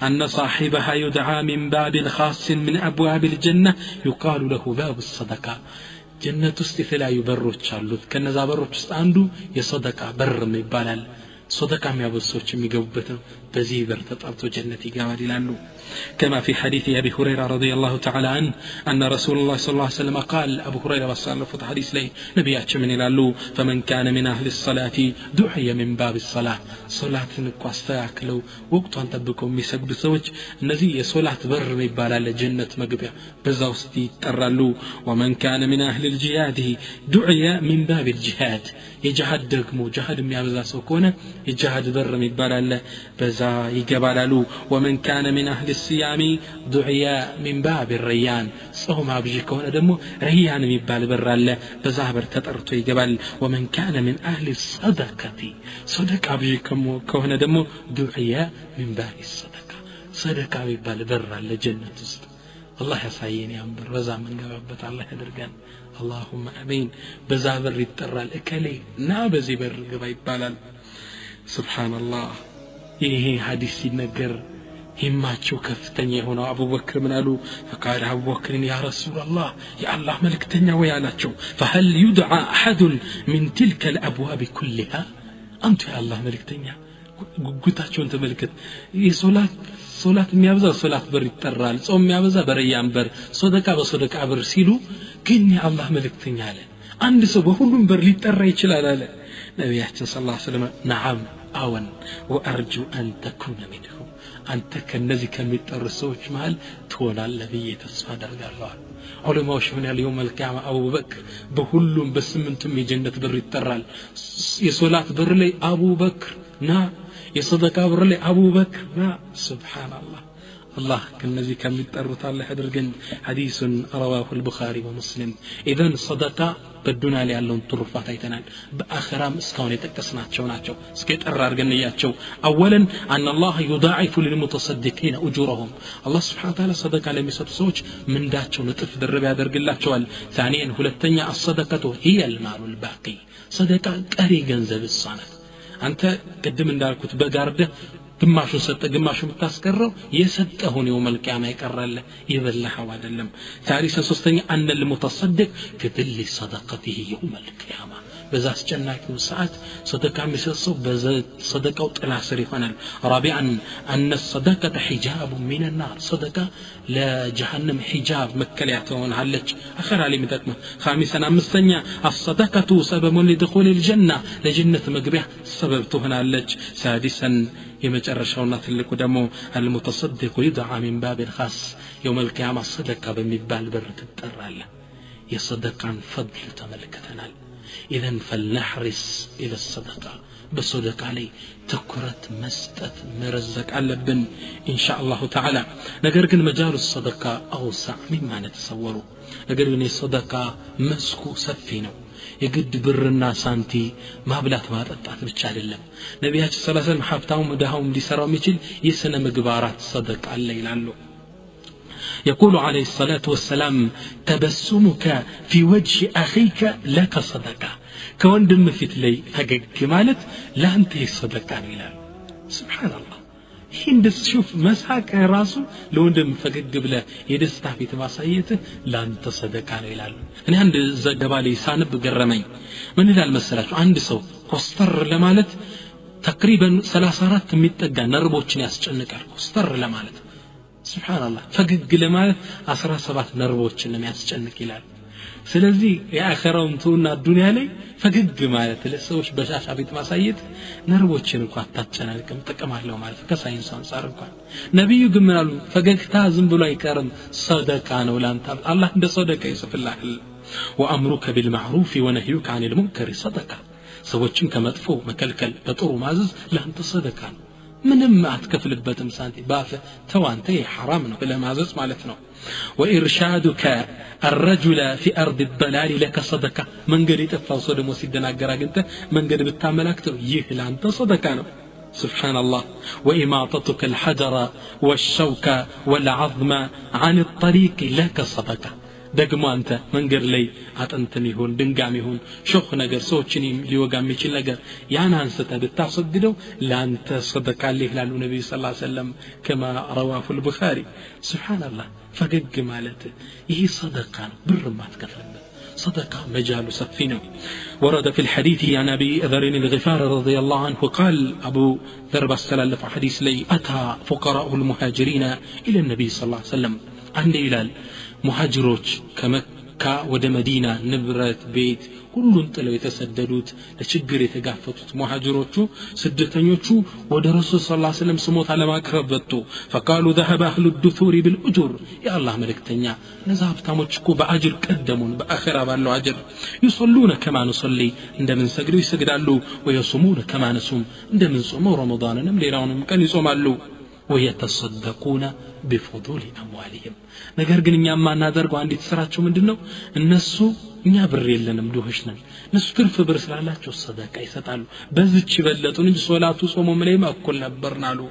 أن صاحبها يدعى من باب خاص من أبواب الجنة يقال له باب الصدقة جنة استثلا يبرج شالوت كنذا برج عنده يصدقة بر ميبالال صدقة ميابسوچ ميغبوبت بزي بر تطرتو جنتي غادي لانو كما في حديث أبي هريرة رضي الله تعالى عنه أن رسول الله صلى الله عليه وسلم قال أبو هريرة وصلى في حديث لي نبياتش من لالو فمن كان من أهل الصلاة دعي من باب الصلاة صلاة نقاستاكلو وقتان تبكم يسجد سوج نزي صلاة بر ميبالا لجنة مقبع بزاوستي ترالو ومن كان من أهل الجهاد دعي من باب الجهاد يجهد دقمو جهد ميابزا سوكونا يجهد بر ميبالا بزا يقبالالو ومن كان من أهل الصيام دعي من باب الريان صوم ابجي كونه دمو ريان ميبال برال بزابر تطرتو يقبال ومن كان من أهل الصدقة صدقة ابجي كونه دمو دعي من باب الصدقة صدقة ميبال برال جنة الله يسعيني أمبر بزا من قبابت الله يدرقان اللهم أمين بزابر يترال اكلي نابزي بر قبايبالال سبحان الله ይሄ ሐዲስ ሲነገር هماتشو كفتني هنا أبو بكر من قالوا فقال أبو بكر يا رسول الله يا الله ملكتني ويالاتشو فهل يدعى أحد من تلك الأبواب كلها أنت يا الله ملكتني قلتاتشو أنت ملكت صلاة ميابزا صلاة بر الترال صوم ميابزا بريان بر صدقة بر سيلو كن يا الله ملكتني على عند سبهولن بر للترى يشلال على نبياتنا صلى الله عليه وسلم نعم أون وأرجو أن تكون منهم أنت كنذي كميتر السوش مال تونا الذي يتصادر قال علماء شون اليوم القيامة أبو بكر بهلهم بس منتم جنة بر الترال يصلاة بر لي أبو بكر نا يصدقة بر لي أبو بكر نا سبحان الله كنذي كميتر الله حدرجن حديث رواه البخاري ومسلم إذن صدقة بدنا لي علون طرفات ايتنال باخرام اسكون يتقسناچو ناچو اسكيت ارارغنياچو اولا ان الله يضاعف للمتصدقين اجورهم الله سبحانه وتعالى صدقه لميسط سوچ منداچو نطف درب يادرغلاچوال ثانيا ሁለተኛ الصدقه هي المال الباقي صدقه قري ገንዘብ الصانه انت قدم እንዳልኩት በጋርደ ግማሹን ሰጠ ግማሹን ብታስቀረው የሰጠውን يوم القيامه ይቀራል ይበላው አይደለም ثالثا ሶስተኛ ان المتصدق كذل صدقته يوم القيامه በዛ አስጨናቂው ሰዓት صدقه የሚሰጠው በصدقው ጥላ ስር ይሆናል رابعا ان الصدقه حجاب من النار صدقه لجهنم حجاب مكليا ትሆናለች አኺራ ላይ የሚጠቅመው خامسا አምስተኛ الصدقه سبب لدخول الجنه لجنه مغبيا سبب ትሆናለች سادسا የመጨረሻውና ትልቁ ደግሞ المتصدق يدعى من باب الخاص يوم القيامه صدقه በሚባል በር ትጠራለ የصدقان فضل ተመልከተናል اذا فلنحرص الى الصدقه بصدقه علي تكرت مسطت مرزق አለብን ان شاء الله تعالى ነገር ግን مجال الصدقه اوسع مما نتصور ነገር ግን الصدقه መስኩ ሰፊ ነው የግድ ብርና ሳንቲ ማብላት ማጠጣት ብቻ አይደለም ነብያችን ሰለላሁ ዐለይሂ ወሰለም ሀብታው መዳሃው እንዲሰራው የሚችል የሰነ ምግባራት صدقه አለ ይላሉ يقول عليه الصلاة والسلام تبسمك في وجه أخيك لك صدقة كوندم فيت لي فقق مالت لا أنت صدقة إلال سبحان الله هند تشوف مسحك راسه لو ندم فقق بلا يدستا في تباسيته لا أنت صدقة إلال أنا عند زجبالي سانب قرمين من إذا المسألة عند سو قصتر لمالت تقريبا 34 متقى نربوتشني أسجنك قصتر لمالت ሱብሃንአላህ ፈገግ ለማለት 17 ነርቮችን የሚያስጨንቅ ይላል ስለዚህ የአኺራውን ተውና ዱንያ ላይ ፈገግ ማለት ለሰዎች በሻሻ ቤት ማሳየት ነርቮችን እንኳን አታጨናንቅም ጥቅም አለው ማለት ከሳይንስ አንፃር እንኳን ነብዩ ግን ምን አሉ ፈገግታ ዝም ብሎ አይቀርም ሰደቃ ነው ላንተ አላህ እንደ ሰደቃ ይጽፍልሃል ወአምሩከ ቢልማዕሩፍ ወነህዩከ ዐኒል ሙንከር ሰደቃ ሰዎችን ከመጥፎ መከልከል በጥሩ ማዘዝ ላንተ ሰደቃ ነው ምንም አትከፍልበትም ሳንቲም ባፈ ተዋንተ حرام ነው ለማዘዝ ማለት ነው وإرشادك الرجل في أرض الضلال لك صدقة من قد يتفاو صدمو سيدناقرا قلت من قد بتعملكتو يهلا أنت صدقة سبحان الله وإماطتك الحجر والشوك والعظم عن الطريق لك صدقة ደግሞ አንተ መንገድ ላይ አጥንትን ይሁን ድንጋም ይሁን ሾህ ነገር ሰዎችን ሊወጋ የሚችል ነገር ያን አንስተ ብታስወግደው ላንተ ሰደቃ ይላሉ ነብዩ ሰለላሁ ዐለይሂ ወሰለም كما رواه البخاري سبحان الله ፈገግ ማለት ይሄ ሰደቃ ነው ብር ማትከፍልበት صدقة مجال سفينه ورد في الحديث عن أبي ذر الغفاري رضي الله عنه قال أبو ذر بسلال في حديث لي أتى فقراء المهاجرين إلى النبي صلى الله عليه وسلم عند إلال مهاجروች ከመካ ወደ መዲና ንብረት ቤት ሁሉን ጥለው የተሰደዱት ለችግር የተጋፈጡት ሙሃጅሮቹ ስደተኞቹ ወደ ረሱል ሰለላሁ ዐለይሂ ወሰለም ስሞታ ለማቅረብ ወጡ فقالوا ذهب اهل الدثور بالاجور يا الله መልእክተኛ እነዛ ሀብታሞች እኮ በአጅር ቀደሙን በአኺራ ባለው አጅር يصلون كما نصلي እንደምን ሰግዱ ይሰግዳሉ ويصومون كما نصوم እንደምን ጾመው ረመዳንንም ሌላውንም ቀን ይጾማሉ ويتصدقون بفضول اموالهم ነገር ግን እኛ ማናደርገው አንዲት ስራቸው ምንድነው እነሱ እኛ ብር የለንም ድሆች ነን እነሱ ትርፍ ብር ስላላቸው ሰደቃ ይሰጣሉ በዚች በለጡን እንጂ ሶላቱ ጾሙ ምንም እኩል ነበርናሉ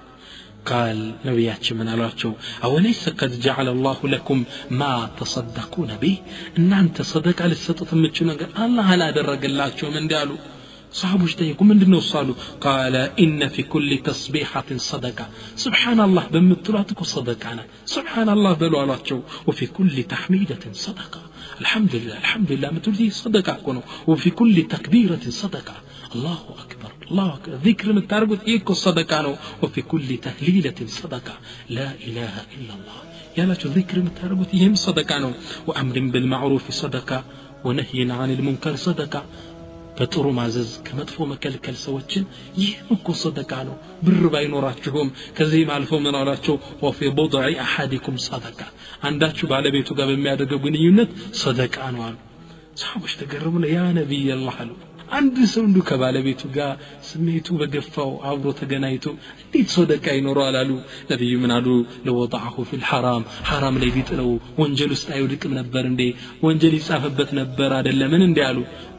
قال ነብያችን ምን አሏቸው አወለይሰ قد جعل الله لكم ما تصدقون به እናንተ ሰደቃ ልትሰጡት የምትችሉ ነገር አላህ አላደረገላችሁም እንዲያሉ صحابوش تيكم من دنو صالو قال إن في كل تصبيحة صدقة سبحان الله بمطلعتك صدقانا سبحان الله بلو على وفي كل تحميدة صدقة الحمد لله متولدي صدقة كونو وفي كل تكبيرة صدقة الله أكبر ذكر من تاربط إيكو صدقانو وفي كل تهليلة صدقة لا إله إلا الله يلا ذكر من تاربط يهم صدقانو وأمر بالمعروف صدقة ونهي عن المنكر صدقة በጥሩ ማዘዝ ከመጥፎ መከልከል ሰዎችን ይህ እኮ ሰደቃ ነው ብር ባይኖራችሁም ከዚህ ማልፎ ምን አላቸው ወፊ ቡድዕ አሐዲኩም ሰደቃ አንዳችሁ ባለቤቱ ጋር በሚያደርገው ግንኙነት ሰደቃ ነው አሉ ሰሃቦች ተገረሙና ያ ነብይ አላህ አሉ አንድ ሰው እንዱ ከባለቤቱ ጋር ስሜቱ በገፋው አብሮ ተገናኝቶ እንዴት ሰደቃ ይኖራል አሉ ነብዩ ምን አሉ ለወጣሁ في الحرام حرام ላይ ቢጥለው ወንጀል ውስጥ አይወድቅም ነበር እንዴ ወንጀል ይጻፈበት ነበር አይደለም እንዴ አሉ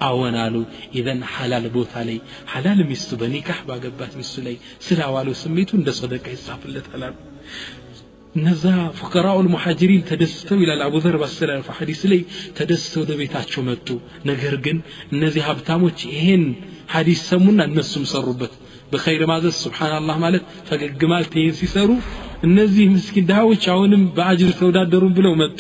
አዎን አሉ ኢዘን ሐላል ቦታ ላይ ሐላል ሚስቱ በኒካህ ባገባት ሚስቱ ላይ ስላዋለው ስሜቱ እንደ ሰደቃ ይጻፍለታል አሉ ነዛ فقراء المهاجرين ተደስተው ይላል አቡ ዘር በሰላም ሐዲስ ላይ ተደስተው ወደ ቤታቸው መጡ ነገር ግን እነዚህ ሀብታሞች ይሄን ሐዲስ ሰሙና እነሱም ሰሩበት በኸይር ማዘዝ ሱብሃንአላህ ማለት ፈገግ ማለት ይሄን ሲሰሩ እነዚህ ምስኪን ዳዎች አሁንም በአጅር ተወዳደሩ ብለው መጡ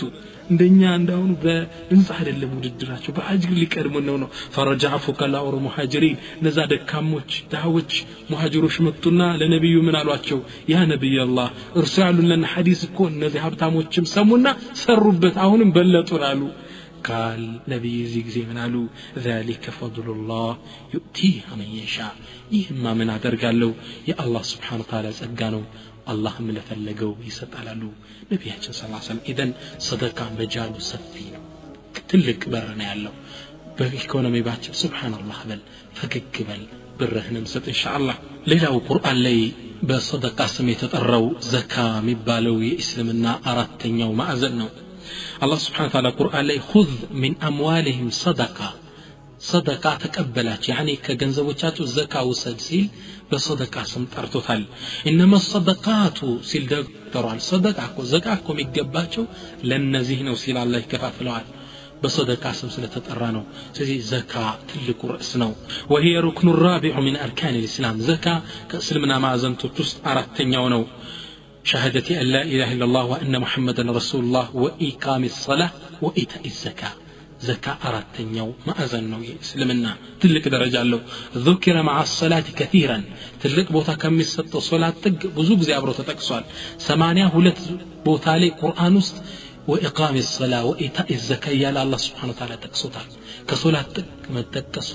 እንደኛ እንዳሁን በእንጻ አይደለም ውድድራቸው በአጅር ሊቀርሙ ነው ፈረጃ فقراء المهاجرين ነዛ ደካሞች ዳዎች ሙሃጅሮች መጡና ለነብዩ ምን አሏቸው ያ ነብይ አላህ እርሱ ያሉልን ሐዲስ እኮ እነዚህ ሀብታሞችም ሰሙና ሰሩበት አሁንም በለጡን አሉ قال نبي زي من አሉ ذلك فضل الله يؤتيه من يشاء ይህማ ምን አደርጋለሁ የአላህ Subhanahu Wa Ta'ala ጸጋ ነው الله من ለፈለገው ይሰጣሉ ነብያችን ሰለላሁ ዐለይሂ ወሰለም ኢደን ሰደቃ መጃሉ ሰፊ ነው ትልቅ በር ነው ያለው በኢኮኖሚ ባቸው ሱብሃንአላህ በል ፈገግ በል ብርህንም ሰጥ ኢንሻአላህ ሌላው ቁርአን ላይ በሰደቃ ስም የተጠራው ዘካ የሚባለው የእስልምና አራተኛው ማዕዘን ነው الله سبحانه وتعالى قرآن لي خذ من أموالهم صدقة تقبلات يعني كجنزبوچاتو زكاة وسد سيل بصدقة سمطرتوتال إنما الصدقات سيل دكتور الصدقة كو زكاة كو ميجباتو لنزيه ነው ሲል الله ይከፋፍለዋል በصدقة ስም ስለተጠራነው ስለዚህ زكاة ትልቁ ርዕስ ነው وهي ركن الرابع من أركان الإسلام زكاة ከእስልምና ማዕዘንቶች ውስጥ አራተኛው ነው شهادتي أن لا إله إلا الله وأن محمدا رسول الله وإقام الصلاة وإيتاء الزكاة ዘካ አራተኛው ማዕዘን ነው እስልምና ትልቅ ደረጃ አለው ذكر مع الصلاه كثيرا ትልቅ ቦታ ከሚሰጠው ሶላት ጥግ ብዙ ጊዜ አብሮ ተጠቅሷል 82 ቦታ ላይ ቁርአን ውስጥ وإقام الصلاة وإيتاء الزكاة يا الله سبحانه وتعالى تقصدها كصلاة ጥግ መጠቀሱ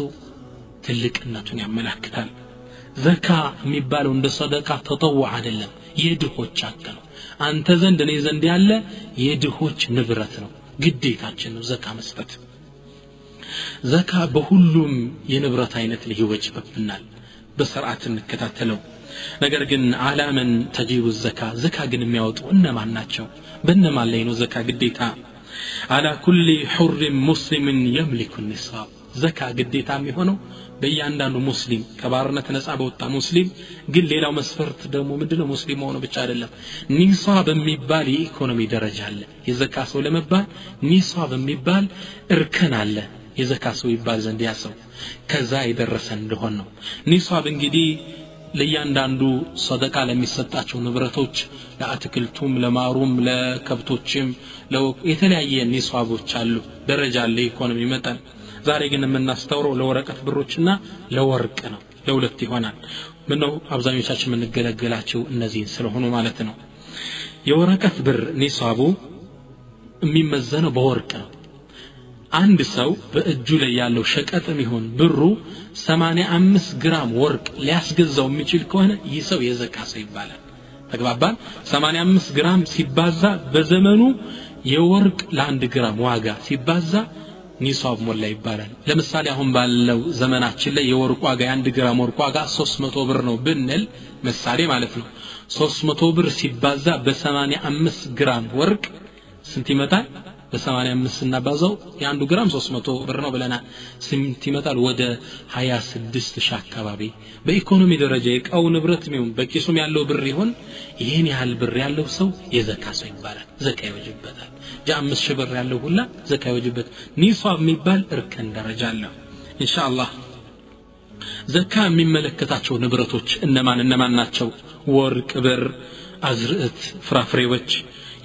ትልቅነቱን ያመለክታል ዘካ የሚባለው እንደ ሰደቃ ተጠዋዕ አይደለም የድሆች ሀቅ ነው አንተ ዘንድ እኔ ዘንድ ያለ የድሆች ንብረት ነው ግዴታችን ነው ዘካ መስጠት ዘካ በሁሉም የንብረት አይነት ላይ ይወጅብናል በስርዓት እንከታተለው ነገር ግን ዓላምን ተጂቡ ዘካ ዘካ ግን የሚያወጡ እነማን ናቸው በእነማን ላይ ነው ዘካ ግዴታ على كل حر مسلم يملك النصاب ዘካ ግዴታ የሚሆነው በእያንዳንዱ ሙስሊም ከባርነት ነፃ በወጣ ሙስሊም ግን ሌላው መስፈርት ደግሞ ምንድነው ሙስሊም ሆኖ ብቻ አይደለም ኒሳብ የሚባል የኢኮኖሚ ደረጃ አለ የዘካ ሰው ለመባል ኒሳብ የሚባል እርከን አለ የዘካ ሰው ይባል ዘንድ ያሰው ከዛ የደረሰ እንደሆነ ነው ኒሳብ እንግዲህ ለእያንዳንዱ ሰደቃ ለሚሰጣቸው ንብረቶች ለአትክልቱም ለማሩም ለከብቶችም የተለያየ ኒሳቦች አሉ ደረጃ አለ ኢኮኖሚ መጠን ዛሬ ግን የምናስተውረው ለወረቀት ብሮችና ለወርቅ ነው ለሁለት ይሆናል ምነው አብዛኞቻችን የምንገለገላቸው እነዚህ ስለሆኑ ማለት ነው የወረቀት ብር ኒሳቡ የሚመዘነው በወርቅ ነው አንድ ሰው በእጁ ላይ ያለው ሸቀጥም ይሁን ብሩ 85 ግራም ወርቅ ሊያስገዛው የሚችል ከሆነ ይህ ሰው የዘካ ሰው ይባላል ተግባባን 85 ግራም ሲባዛ በዘመኑ የወርቅ ለ1 ግራም ዋጋ ሲባዛ ኒሳብ ሞላ ይባላል ለምሳሌ አሁን ባለው ዘመናችን ላይ የወርቅ ዋጋ 1 ግራም ወርቅ ዋጋ 300 ብር ነው ብንል ምሳሌ ማለት ነው 300 ብር ሲባዛ በ85 ግራም ወርቅ ስንት ይመጣል በ85 እናባዛው የ1 ግራም 300 ብር ነው ብለና ስንት ይመጣል ወደ 26 ሺህ አካባቢ በኢኮኖሚ ደረጃ የቃው ንብረት ነው በቂሱም ያለው ብር ይሆን ይሄን ያህል ብር ያለው ሰው የዘካ ሰው ይባላል ዘካ ይወጅበታል ጃ5 ሺህ ብር ያለው ሁላ ዘካ ይወጅበት ኒሳብ የሚባል እርከን ደረጃ አለው ኢንሻአላህ ዘካ የሚመለከታቸው ንብረቶች እነማን ናቸው ወርቅ ብር አዝርዕት ፍራፍሬዎች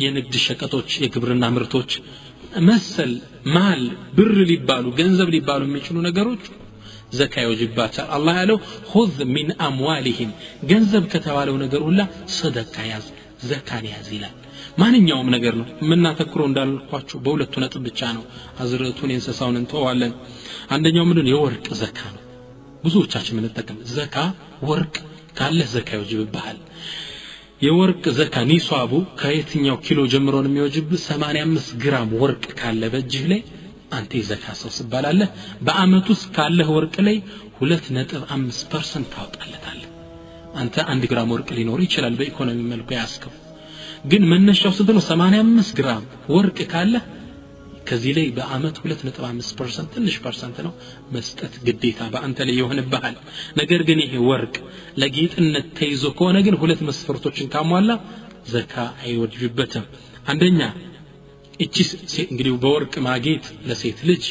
የንግድ ሸቀጦች የግብርና ምርቶች መሰል ማል ብር ሊባሉ ገንዘብ ሊባሉ የሚችሉ ነገሮች ዘካ ይወጅባታል አላህ ያለው خذ من اموالهم ገንዘብ ከተባለው ነገር ሁላ ሰደቃ ያዝ ዘካን ያዝ ይላል ማንኛውም ነገር ነው ምናተክሮ እንዳልኳችሁ በሁለቱ ነጥብ ብቻ ነው አዝርዕቱን እንሰሳውን እንተዋለን አንደኛው ምንድነው የወርቅ ዘካ ነው ብዙዎቻችን ምንጠቀም ዘካ ወርቅ ካለ ዘካ ይወጅብሃል የወርቅ ዘካ ኒሳቡ ከየትኛው ኪሎ ጀምሮ ነው የሚወጅብ 85 ግራም ወርቅ ካለ በእጅህ ላይ አንተ ዘካ ሰው ስባላለህ በአመት ውስጥ ካለ ወርቅ ላይ 2.5% ታወጣለታለህ አንተ 1 ግራም ወርቅ ሊኖር ይችላል በኢኮኖሚ መልኩ ያስከው ግን መነሻው ስንት ነው 85 ግራም ወርቅ ካለ ከዚህ ላይ በአመት 2.5% ትንሽ ፐርሰንት ነው መስጠት ግዴታ በአንተ ላይ ይሆንብሃል ነገር ግን ይሄ ወርቅ ለጌጥነት ተይዞ ከሆነ ግን ሁለት መስፈርቶችን ካሟላ ዘካ አይወጅበትም አንደኛ እቺ እንግዲህ በወርቅ ማጌጥ ለሴት ልጅ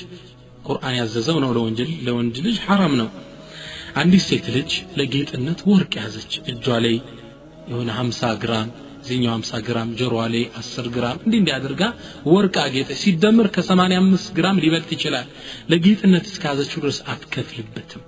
ቁርአን ያዘዘው ነው ለወንድ ልጅ حرام ነው አንዲት ሴት ልጅ ለጌጥነት ወርቅ ያዘች እጇ ላይ የሆነ 50 ግራም ዚኛው 50 ግራም ጆሮዋ ላይ 10 ግራም እንዲህ አድርጋ ወርቅ አጌጠ ሲደመር ከ85 ግራም ሊበልጥ ይችላል ለጌጥነት እስካዘችው ድረስ አትከፍልበትም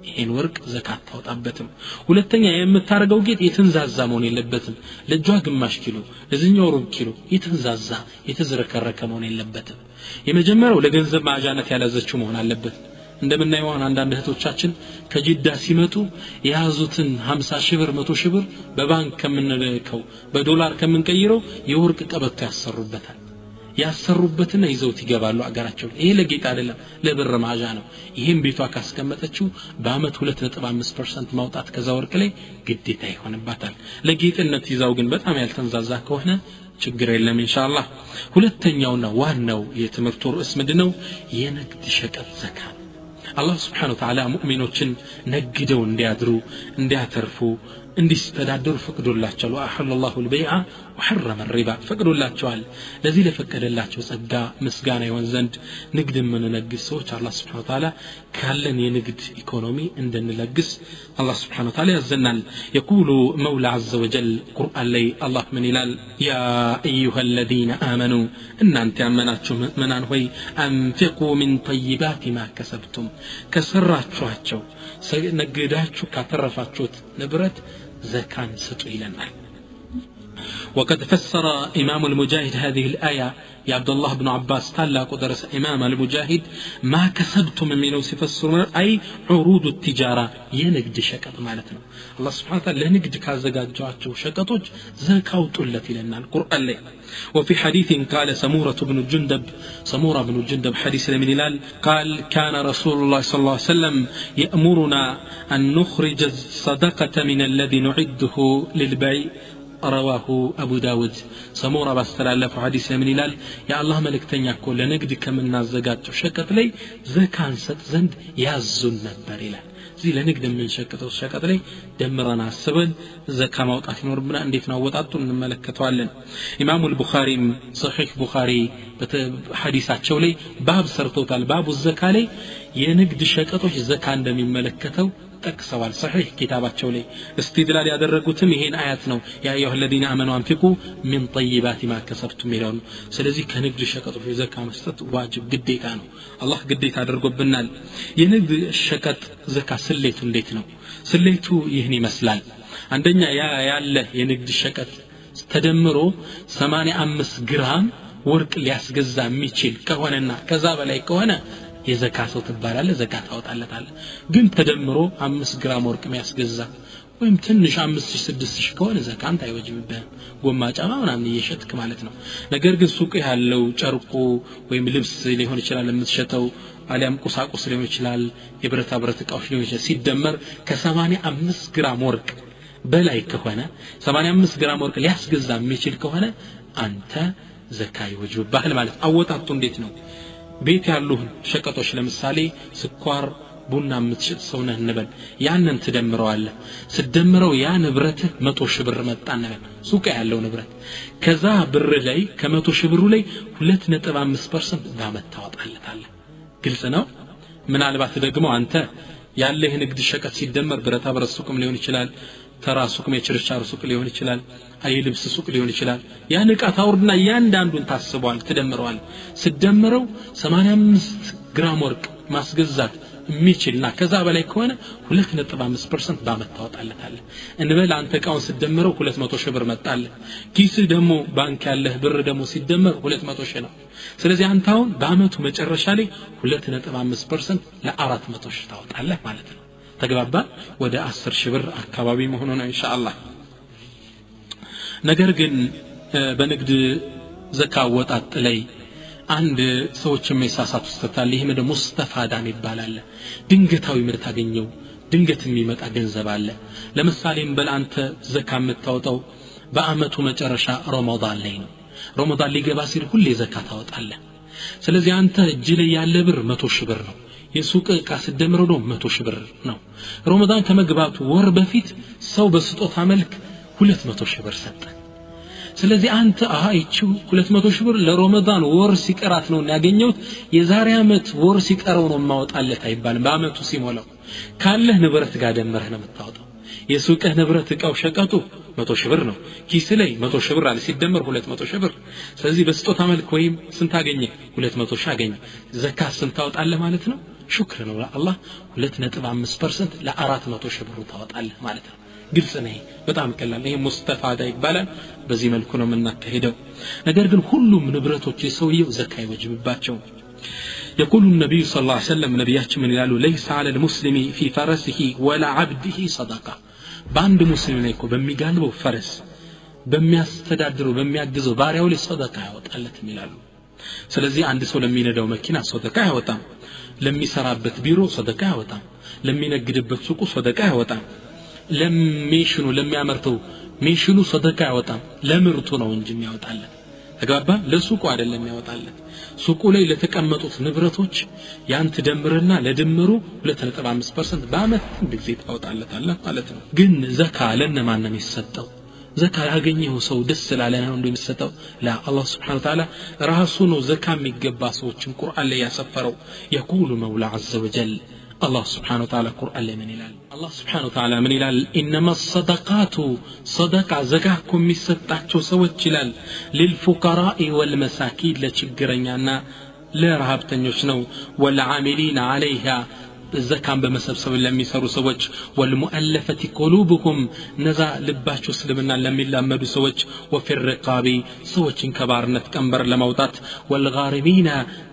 ይሄን ወርቅ ዘካት ታውጣበትም ሁለተኛ የምታረገው ጌጥ የተንዛዛ መሆን የለበትም ለጇ ግማሽ ኪሎ ለዚኛው ሩብ ኪሎ የተንዛዛ የተዝረከረከ መሆን የለበትም የመጀመሪያው ለገንዘብ ማጃነት ያላዘችው መሆን አለበት እንደምናየው አንዳንድ እህቶቻችን ከጅዳ ሲመጡ ያዙትን 50 ሺህ ብር 100 ሺህ ብር በባንክ ከምንልከው በዶላር ከምንቀይረው የወርቅ ቀበቶ ያሰሩበትና ይዘውት ይገባሉ አገራቸው ይሄ ለጌጥ አይደለም ለብር ማጃ ነው ይሄን ቤቷ ካስቀመጠችው በአመት 2.5% ማውጣት ከዛ ወርቅ ላይ ግዴታ ይሆንባታል ለጌጥነት ይዛው ግን በጣም ያልተንዛዛ ከሆነ ችግር የለም ኢንሻአላህ ሁለተኛውና ዋናው የትምህርቱ ርዕስ ምንድነው የንግድ ሸቀጥ ዘካ አላህ Subhanahu Wa Ta'ala ሙእሚኖችን ነግደው እንዲያድሩ እንዲያተርፉ እንዲስተዳደሩ ፈቅዶላቸዋል ወአሐለ الله البيع وحرم الربا ፈቅዶላቸዋል ለዚህ ለፈቀደላቸው ጸጋ ምስጋና ይሆን ዘንድ ንግድ ምንነግስ ሰዎች አላህ Subhanahu Wa Ta'ala ካለን የንግድ ኢኮኖሚ እንድንለግስ አላህ Subhanahu Wa Ta'ala ያዘናል يقول مولى عز وجل قرآن ላይ አላህ ምን ይላል يا ايها الذين امنوا እናንተ ያመናችሁ ምእመናን ሆይ انفقوا من طيبات ما كسبتم ከሰራችኋቸው ነግዳችሁ ካተረፋችሁት ንብረት زكاة سطو إلنا. وقد فسر إمام المجاهد هذه الآية يا عبد الله بن عباس تعالى قدرس إمام المجاهد ما كسبتم من وصف السرور أي عروض التجارة ينقد شكط مالتنا الله سبحانه وتعالى لنقد كازقات جواتو شكطوج زكاة تلت لنا القرآن لي. وفي حديث قال سمورة بن الجندب حديث من الهلال قال كان رسول الله صلى الله عليه وسلم يأمرنا أن نخرج الصدقة من الذي نعده للبيع رواه أبو داود. سمورة باستلالف حديث من الهلال يا الله ملك تنياكو لنقد كمن الزكاة شكط لي زكاة ست زند يازن نبر زي لنقد من شكته الشكت لي دمرنا السبل زكاة موطات نوربنا انديت نوطاتو نملكتو علن. امام البخاري صحيح بخاري حديثاتو لي باب سرتوتال باب الزكاة لي ينقد شكتوش زكاة እንደሚመለከተው ጠቅሰዋል صحيح كتاباتو لي استدلال ያደረጉትም ይሄን አያት ነው يا ايها الذين امنوا انفقوا من طيبات ما كسبتم ይላሉ ስለዚህ ከንግድ ሸቀጦች ዘካ መስጠት ዋጅብ ግዴታ ነው አላህ ግዴታ አድርጎብናል የንግድ ሸቀጥ ዘካ ስሌቱ እንዴት ነው ስሌቱ ይህን ይመስላል አንደኛ ያለ የንግድ ሸቀጥ ተደምሮ 85 ግራም ወርቅ ሊያስገዛ የሚችል ከሆነና ከዛ በላይ ከሆነ የዘካቱ ተባላለ ዘካት አወጣለታል ግን ተደምሮ 5 ግራም ወርቅ የሚያስገዛ ወይም ትንሽ 5-6 ከሆነ ዘካንት አይወጅብህም ጎማ ጫማ ምናምን እየሸጥክ ማለት ነው ነገር ግን ሱቅ ያለው ጨርቁ ወይም ልብስ ሊሆን ይችላል የምትሸጠው አሊያም ቁሳቁስ ሊሆን ይችላል የብረታ ብረት ዕቃዎች ሊሆን ይችላል ሲደመር ከ85 ግራም ወርቅ በላይ ከሆነ 85 ግራም ወርቅ ሊያስገዛ የሚችል ከሆነ አንተ ዘካ ይወጅብሃል ማለት አወጣጡ እንዴት ነው ቤት ያሉ ሸቀጦች ለምሳሌ ስኳር ቡና የምትሸጥ ሰው ነህ እንበል ያንን ትደምረዋለህ ስደምረው ያ ንብረት 100 ሺህ ብር መጣ እንበል ሱቅ ያለው ንብረት ከዛ ብር ላይ ከ100 ሺህ ብሩ ላይ 2.5% በአመት ታወጣለታለህ ግልጽ ነው ምናልባት ደግሞ አንተ ያለህ ንግድ ሸቀጥ ሲደመር ብረታ ብረት ሱቅም ሊሆን ይችላል ተራ ሱቅ የችርቻሮ ሱቅ ሊሆን ይችላል አይልብስ ሱቅ ሊሆን ይችላል ያን ዕቃ ታውርድና ያንዳንዱን ታስበዋል ትደምረዋል ስደምረው 85 ግራም ወርቅ ማስገዛት የሚችልና ከዛ በላይ ከሆነ 2.5% በአመት ታወጣለታለህ እንበል አንተ ዕቃውን ስደምረው 200 ሺህ ብር መጣልህ ኪስ ደግሞ ባንክ ያለህ ብር ደግሞ ሲደመር 200 ሺህ ነው ስለዚህ አንተ አሁን በአመቱ መጨረሻ ላይ 2.5% ለ400 ሺህ ታወጣለህ ማለት ነው ተግባባ ወደ 10 ሺህ ብር አካባቢ መሆኑ ነው ኢንሻአላህ ነገር ግን በንግድ ዘካ ወጣጥ ላይ አንድ ሰዎች የሚሳሳቱ ስተታል ይሄ ደግሞ ሙስተፋዳም ይባላል ድንገታዊ ምርት አገኘው ድንገት የሚመጣ ገንዘብ አለ ለምሳሌ በላንተ ዘካ የምታወጣው በአመቱ መጨረሻ ረመዳን ላይ ነው ረመዳን ሊገባ ሲል ሁሌ ዘካ ታወጣለህ ስለዚህ አንተ እጅ ላይ ያለ ብር 100 ሺህ ብር ነው የሱቅ ዕቃ ስደምረው ደግሞ 100 ሺህ ብር ነው ረመዳን ከመግባቱ ወር በፊት ሰው በስጦታ መልክ 200 ሺህ ብር ሰጠ ስለዚህ አንተ አይቺው 200 ሺህ ብር ለረመዳን ወር ሲቀራት ነው ያገኘውት የዛሬ አመት ወር ሲቀረው ነው ማውጣለት አይባልም በአመቱ ሲሞላው ካለህ ንብረት ጋር ደምረህ ነው የምታወጣው የሱቅህ ንብረት ዕቃው ሸቀጡ 100 ሺህ ብር ነው ኪስ ላይ 100 ሺህ ብር አለ ሲደመር 200 ሺህ ብር ስለዚህ በስጦታ መልክ ወይም ስንት አገኘ 200 ሺህ አገኘ ዘካ ስንት ታወጣለህ ማለት ነው ሹክር ነው ለአላህ 2.5% ለ400 ሺህ ብር ታወጣለህ ማለት ነው ግልጽ ነው በጣም ቀላል ይሄ ሙስተፋዳ ይባላል በዚህ መልኩ ነው የምናካሄደው ነገር ግን ሁሉም ንብረቶች የሰውየው ዘካ ይወጅብባቸው يقول النبي صلى الله عليه وسلم نبياتنا من قالوا ليس على المسلم في فرسه ولا عبده صدقه باند مسلم ላይ በሚጋልበው ፈረስ በሚያስተዳድረው በሚያግዘው ባሪያው ላይ ሰደቃ ያወጣለት ይላሉ ስለዚህ አንድ ሰው ለሚነዳው መኪና ሰደቃ ያወጣም ለሚሰራበት ቢሮ ሰደቃ ያወጣም ለሚነግድበት ሱቁ ሰደቃ ያወጣም ለሚሽኑ ለሚያመርተው ሚሽኑ ሰደቃ ያወጣም ለምርቱ ነው እንጂ የሚያወጣለት ተጋባ ለሱቁ አይደለም ያወጣለት ሱቁ ላይ ለተቀመጡት ንብረቶች ያን ተደምርና ለድምሩ 2.5% በአመት ጊዜ ታወጣለታለህ ማለት ነው ግን ዘካ ለነማን ነው የሚሰጠው ዘካ ያገኘው ሰው ደስ ስላለ ነው እንደሚሰጠው ላ አላህ Subhanahu Wa Ta'ala ራሱ ነው ዘካ የሚገባ ሰዎችን ቁርአን ላይ ያሰፈረው يقول مولى عز وجل الله سبحانه وتعالى قرآن لمن إلال الله سبحانه وتعالى من إلال إنما الصدقات صدقة زكاكم مستعجو سوى الجلال للفقراء والمساكين لتشجرنيانا لا رهبتن يشنو والعاملين عليها الزكاة بمسبسب لم يسروا سوج والمؤلفة قلوبكم نزا لباشو سلمنا لم يلمدوا سوج وفي الرقاب سوج كبارنت كمبر لموتات والغارمين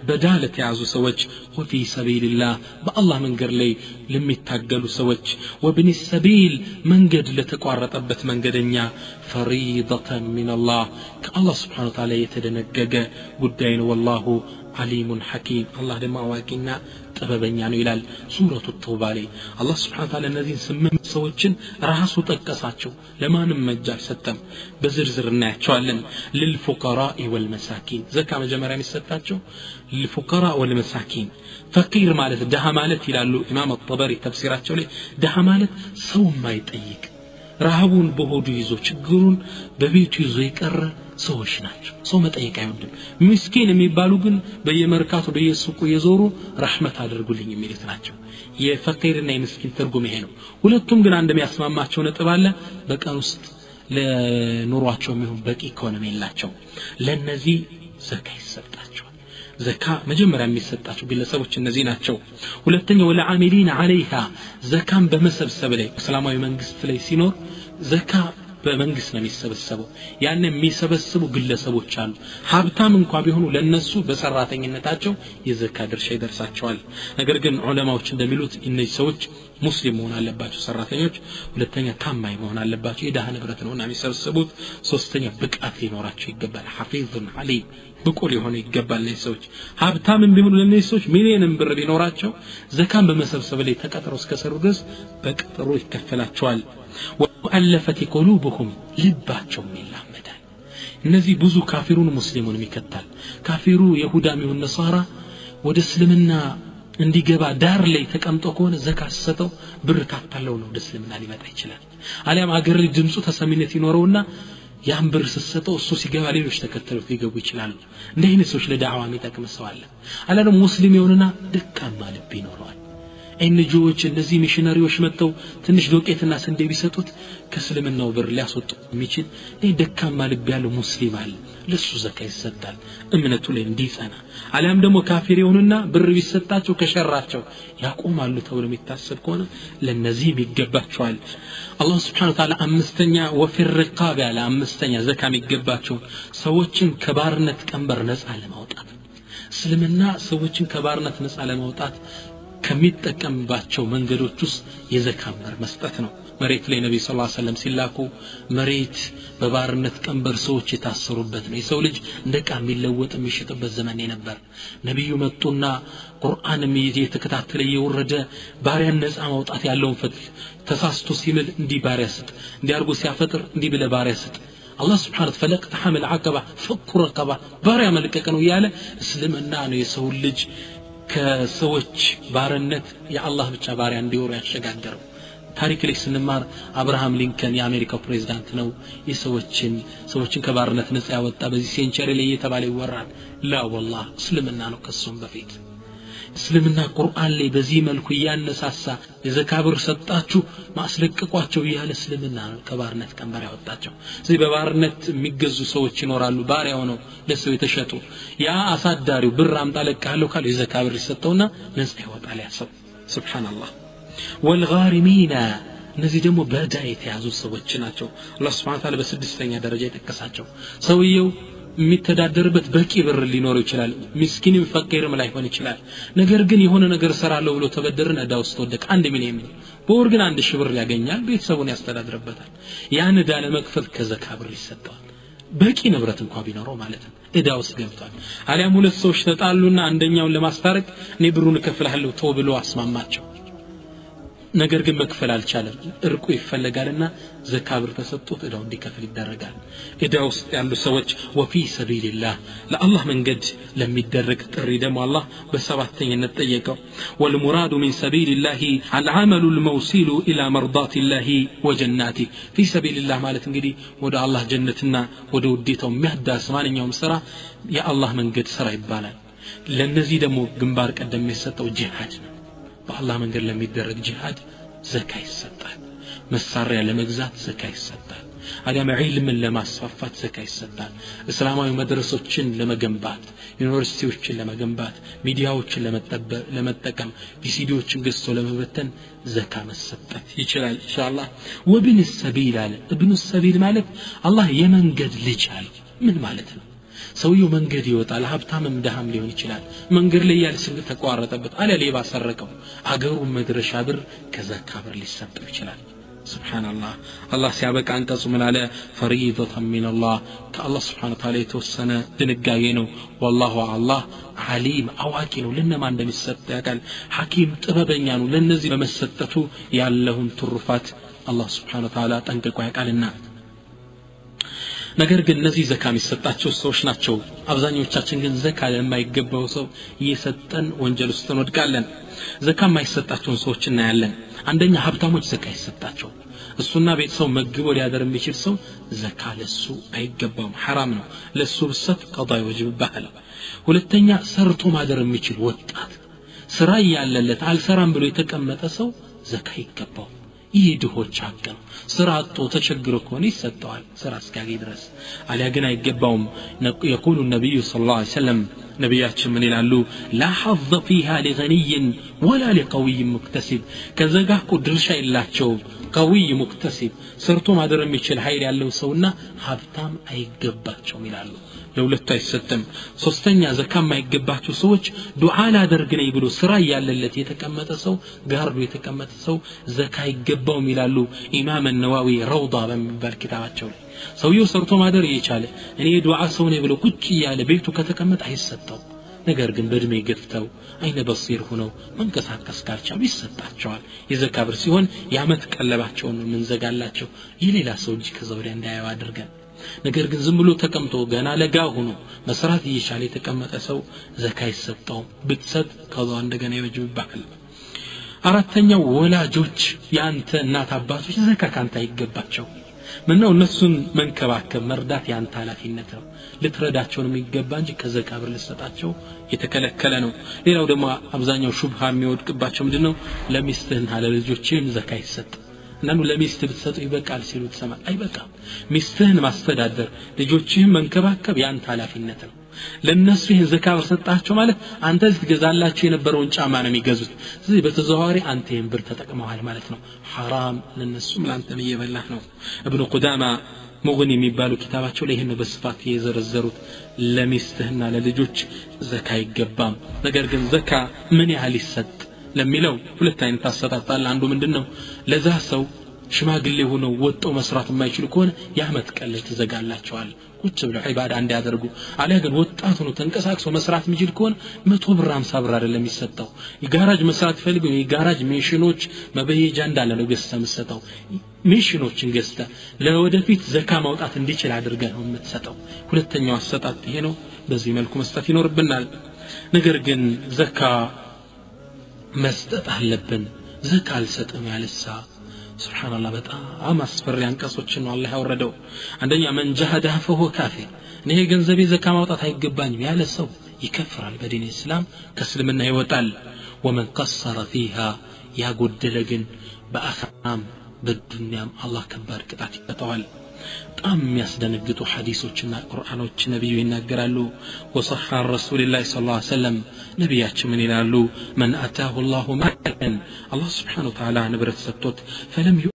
بدالة يعزو سوج وفي سبيل الله بالله من قرلي لم يتاقلوا سوج وابن السبيل من قد لتقارت أبت من قدنيا فريضة من الله كالله سبحانه وتعالى يتدنقق قدين والله عليم حكيم الله لما واقعنا طببኛ ነው ይላል ሱረቱ ተውባ ላይ አላህ Subhanahu Wa Ta'ala እነዚህን 8 ሰዎችን ራሱ ጠቀሳቸው ለማንም መጃል ሰጠም በዝርዝር እናያቸዋለን للفقراء والمساكين ዘካ መጀመሪያ የሚሰጣቸው للفقراء والمساكين فقير ማለት ደሃ ማለት ይላሉ ኢማም አልጠበሪ ተፍሲራቸው ላይ ደሃ ማለት ሰው ማይጠይቅ ረሃቡን በሆዱ ይዞ ችግሩን በቤቱ ይዞ ይቀር ሰዎች ናቸው ሰው መጠየቅ አይወድም ምስኪን የሚባሉ ግን በየመርካቱ በየሱቁ የዞሩ ረህመት አድርጉልኝ የሚሉት ናቸው የፈቂርና የምስኪን ትርጉም ይሄ ነው ሁለቱም ግን አንድ የሚያስማማቸው ነጥብ አለ በቀን ውስጥ ለኑሯቸው የሚሆን በቂ ኢኮኖሚ የላቸው ለነዚህ ዘካ ይሰጣቸዋል ዘካ መጀመሪያ የሚሰጣቸው ግለሰቦች እነዚህ ናቸው ሁለተኛው ለዓሚሊን عليها ዘካን በመሰብሰብ ላይ እስላማዊ መንግስት ላይ ሲኖር ዘካ በመንግስት ነው የሚሰበሰበው ያን የሚሰበስቡ ግለሰቦች አሉ ሀብታም እንኳን ቢሆኑ ለነሱ በሰራተኝነታቸው የዘካ ድርሻ ይደርሳቸዋል ነገር ግን ዑለማዎች እንደሚሉት እነዚህ ሰዎች ሙስሊም መሆን አለባቸው ሰራተኞች ሁለተኛ ታማኝ መሆን አለባቸው የዳህ ንብረት ነውና የሚሰበስቡት ሶስተኛ ብቃት ሊኖራቸው ይገባል ሐፊዙን አሊም ብቁ ሊሆኑ ይገባል እነዚህ ሰዎች ሀብታም ቢሆኑ ለነዚህ ሰዎች ሚሊዮን ብር ቢኖራቸው ዘካን በመሰብሰብ ላይ ተቀጥረው እስከሰሩ ድረስ በቅጥሩ ይከፈላቸዋል وألفت قلوبهم ልባቸው ይላመዳል እነዚህ ብዙ ካፊሩን ሙስሊሙን ይከታል ካፊሩ ይሁዳም ይሁን ነሳራ ወደ እስልምና እንዲገባ ዳር ላይ ተቀምጦ ከሆነ ዘካ ሰጠው ብር ካታለው ነው ወደ እስልምና ሊመጣ ይችላል አሊያም አገር ላይ ድምጹ ተሰሚነት ይኖረውና ያን ብር ሰጠው እሱ ሲገባ ሌሎች ተከተሉት ሊገቡ ይችላሉ እንደ አይነት ሰዎች ለዳዕዋ የሚጠቅም ሰው አለ አላለም ሙስሊም ይሆንና ደካማ ልብ ይኖረዋል ኤንጂኦዎች እነዚህ ሚሽነሪዎች መጥተው ትንሽ ዶቄትና ስንዴ ቢሰጡት ከእስልምናው ብር ሊያስወጡ የሚችል ደካማ ልብ ያለው ሙስሊም አለ ለሱ ዘካ ይሰጣል እምነቱ ላይ እንዲጸና አሊያም ደግሞ ካፊር ይሆንና ብር ቢሰጣቸው ከሸራቸው ያቆማሉ ተብሎ የሚታሰብ ከሆነ ለነዚህ ይገባቸዋል አላህ Subhanahu Wa Ta'ala አምስተኛ وفي الرقاب ያለ አምስተኛ ዘካ የሚገባቸው ሰዎችን ከባርነት ቀንበር ነፃ ለማውጣት እስልምና ሰዎችን ከባርነት ነፃ ለማውጣት ከሚጠቀምባቸው መንገዶች ውስጥ የዘካ መር መስጠት ነው መሬት ላይ ነብዩ ሰለላሁ ዐለይሂ ወሰለም ሲላኩ መሬት በባርነት ቀንበር ሰዎች የታሰሩበት ነው የሰው ልጅ እንደቃ የሚለወጥ የሚሽጥበት ዘመን ነበር ነብዩ መጡና ቁርአንም እየተከታተለ እየወረደ ባሪያን ነፃ ማውጣት ያለውን ፍትህ ተሳስቶ ሲምል እንዲ ባሪያ ስጥ እንዲያርጉ ሲያፈጥር እንዲ ብለ ባሪያ ስጥ الله سبحانه وتعالى تحمل عقبة فك رقبة باريا ملكك ነው ያለ እስልምና ነው የሰው ልጅ ከሰዎች ባርነት የአላህ ብቻ ባሪያ እንዲወሩ ያሸጋገረው ታሪክ ላይ ስንማር አብርሃም ሊንከን የአሜሪካው ፕሬዝዳንት ነው ሰዎችን ከባርነት ነፃ ያወጣ በዚህ ሴንቸሪ ላይ የተባለ ይወራል ላ والله እስልምና ነው ከሱም በፊት እስልምና ቁርአን ላይ በዚህ መልኩ ያነሳሳ የዘካ ብር ሰጣችሁ ማስለቀቋቸው ያለ እስልምና ነው ከባርነት ቀንበር ያወጣቸው ስለዚህ በባርነት የሚገዙ ሰዎች ይኖራሉ ባሪያ ሆነው ለሰው የተሸጡ ያ አሳዳሪው ብር አምጣለቃለሁ ካለ የዘካ ብር ይሰጠውና ነፃ ይወጣል ያሰው ሱብሃንአላህ والغارمين እነዚህ ደግሞ በዕዳ የተያዙ ሰዎች ናቸው አላህ Subhanahu Wa Ta'ala በስድስተኛ ደረጃ የጠቀሳቸው ሰውየው የሚተዳደርበት በቂ ብር ሊኖር ይችላል ምስኪንም ፈቂርም ላይሆን ይችላል ነገር ግን የሆነ ነገር ሰራለው ብሎ ተበደረና ዕዳ ውስጥ ወደቀ 1 ሚሊዮን ብር በወር ግን 1000 ብር ያገኛል ቤተሰቡን ያስተዳድርበታል ያን ዕዳ ለመክፈል ከዘካ ብር ይሰጣል በቂ ንብረት እንኳን ቢኖረው ማለት ነው ዕዳ ውስጥ ገብቷል አሊያም ሁለት ሰዎች ተጣሉና አንደኛውን ለማስታረቅ እኔ ብሩን እከፍልሃለሁ ተው ብሎ አስማማቸው ነገር ግን መክፈል አልቻለም እርቁ ይፈልጋልና ዘካ ብር ተሰጥቶት እዳው እንዲከፍል ይደረጋል እዳ ውስጥ ያሉ ሰዎች ወፊ ሰቢልላህ ለአላህ መንገድ ለሚደረግ ጥሪ ደግሞ አላህ በሰባተኛነት ጠየቀው والمراد من سبيل الله العمل الموصل الى مرضات الله وجناته في سبيل الله ማለት እንግዲህ ወደ አላህ ጀነትና ወደ ውዴታው የሚያዳርስ ማንኛውም ስራ የአላህ መንገድ ስራ ይባላል ለነዚህ ደግሞ ግንባር ቀደም የሚሰጠው ጂሃድ ነው በአላህ መንገድ ለሚደረግ ጂሃድ ዘካ ይሰጣል መሳሪያ ለመግዛት ዘካ ይሰጣል አዳም ዒልምን ለማስፋፋት ዘካ ይሰጣል እስላማዊ መድረሶችን ለመገንባት ዩኒቨርሲቲዎችን ለመገንባት ሚዲያዎችን ለመጠቀም ቪሲዲዎችን ገዝቶ ለመበተን ዘካ መሰጠት ይችላል ኢንሻአላህ ወብን السبيل አለ ابن السبيل ማለት አላህ የመንገድ ልጅ አለ ምን ማለት ነው ሰውየው መንገድ ይወጣል ሀብታምም ደሃም ሊሆን ይችላል መንገድ ላይ ያለ ስንቅ ተቋረጠበት አለ ሌባ ሰረቀው አገሩ መድረሻ ብር ከዘካ ብር ሊሰጠው ይችላል ሱብሃንአላህ አላህ ሲያበቃ አንቀጹ ምን አለ ፈሪደቱን ሚን አላህ ከአላህ ሱብሃነሁ ወተዓላ የተወሰነ ድንጋጌ ነው والله አላህ ዓሊም አዋቂ ነው ለነማን እንደሚሰጥ ያውቃል ሐኪም ጥበበኛ ነው ለነዚህ በመሰጠቱ ያለውን ትሩፋት አላህ ሱብሃነሁ ወተዓላ ጠንቅቆ ያውቃልና ነገር ግን እነዚህ ዘካ የሚሰጣቸው ሰዎች ናቸው አብዛኞቻችን ግን ዘካ ለማይገባው ሰው እየሰጠን ወንጀል ውስጥ እንወድቃለን ዘካ የማይሰጣቸውን ሰዎች እናያለን አንደኛ ሀብታሞች ዘካ ይሰጣቸው እሱና ቤተሰው መግቦ ሊያደር የሚችል ሰው ዘካ ለሱ አይገባም حرام ነው ለሱ ብሰጥ ቀዳ ይወጅብሃል ሁለተኛ ሰርቶ ማደር የሚችል ወጣት ስራ ያለለት አልሰራም ብሎ የተቀመጠ ሰው ዘካ ይገባው ይድሆች አቀም ስራ አጥቶ ተቸግሮ ከሆነ ይሰጣዋል ስራ እስካገኝ ድረስ አሊያ ግን አይገባውም يقول النبي صلى الله عليه وسلم ነብያችን ምን ይላሉ لا حظ فيها لغني ولا لقوي مكتسب ከዘጋኩ ድርሻ የላቸው قوي مكتسب ሰርቶ ማደር የሚችል ኃይል ያለው ሰውና ሀብታም አይገባቸውም ይላሉ ለሁለቱ አይሰጥም ሶስተኛ ዘካ የማይገባቸው ሰዎች ዱዓ ላደርግ ነኝ ብሎ ስራ ያለለት የተቀመጠ ሰው ጋርዶ የተቀመጠ ሰው ዘካ ይገባውም ይላሉ ኢማም النووي روضه በሚባል ኪታባቸው ላይ ሰውየው ሰርቶ ማደር እየቻለ እኔ ዱዓ ሰው ነኝ ብሎ ቁጭ ያለ ቤቱ ከተቀመጠ አይሰጠው ነገር ግን በእድሜ ገፍተው አይነ በሲር ሆነው መንቀሳቀስ ካልቻሉ ይሰጣቸዋል የዘካ ብር ሲሆን ያመት ቀለባቸውን ምንዘጋላቸው የሌላ ሰው እጅ ከዘውሪያ እንዳያው አድርገን ነገር ግን ዝም ብሎ ተቀምጦ ገና ለጋ ሆኖ መስራት እየቻለ የተቀመጠ ሰው ዘካ ይሰጣው ብትሰጥ ከዛው እንደገና ይወጅብሃል አራተኛው ወላጆች ያንተ እናት አባቶች ዘካ ካንተ አይገባቸው ምነው እነሱን መንከባከብ መርዳት ያንተ ኃላፊነት ነው ልትረዳቸው ነው የሚገባ እንጂ ከዘካ ብር ልትሰጣቸው የተከለከለ ነው ሌላው ደግሞ አብዛኛው ሹብሃ የሚወድቅባቸው ምንድነው ለሚስትህና ለልጆችህም ዘካ ይሰጥ እናኑ ለሚስት ብትሰጡ ይበቃል ሲሉ ተሰማ አይበቃም ሚስትህን ማስተዳደር ልጆችህን መንከባከብ ያንተ ኃላፊነት ነው ለነሱ ይሄን ዘካ በሰጣቸው ማለት አንተ ልትገዛላቸው የነበረውን ጫማ ነው የሚገዙት ስለዚህ በተዘዋዋሪ አንተ ይሄን ብር ተጠቅመዋል ማለት ነው حرام ለነሱም ላንተም እየበላህ ነው ابن قدامة ሙግኒ የሚባሉ ኪታባቸው ላይ ይሄን በስፋት የዘረዘሩት ለሚስትህና ለልጆች ዘካ ይገባም ነገር ግን ዘካ ምን ያህል ይሰጥ ለሚለው ሁለት አይነት አሰጣጣል አንዱ ምንድነው ለዛ ሰው ሽማግሌ ሆኖ ወጣው መስራት የማይችል ከሆነ ያመት ቀለል ተዘጋላቸዋል ቁጭ ብለው ዒባዳ እንዲያደርጉ አለ ግን ወጣት ሆኖ ተንቀሳቅሶ መስራት የሚችል ከሆነ 100 ብር 50 ብር አይደለም የሚሰጠው የጋራጅ መስራት ፈልጎ የጋራጅ ሜሽኖች መበየጃ እንዳለ ነው ገዝተህ የምትሰጠው ሜሽኖችን ገዝተህ ለወደፊት ዘካ ማውጣት እንዲችል አድርገህ ነው የምትሰጠው ሁለተኛው አሰጣጥ ይሄ ነው በዚህ መልኩ መስጠት ይኖርብናል ነገር ግን ዘካ መስጠት አለብን ዘካ አልሰጥም ያለሳ سبحان الله በጣም አስፈሪ አንቀጾችን ነው አላህ ያወረደው አንደኛ من جحده فهو كافر ነህ ገንዘቤ ዘካ ማውጣት አይገባኝም ያለ ሰው ይከፍራል በዲን እስላም ከእስልምና ይወጣል ومن قصر فيها ያጎደለ ግን በአኺራም በዱንያም አላህ ከባድ ቅጣት ይቀጣዋል በጣም የሚያስደነግጡ ሐዲሶችና ቁርአኖች ነብዩ ይናገራሉ ወصح الرسول الله صلى الله عليه وسلم ነብያችን ምን ይላሉ من اتاه الله مالا الله سبحانه وتعالى ንብረት ሰጥቶት فلم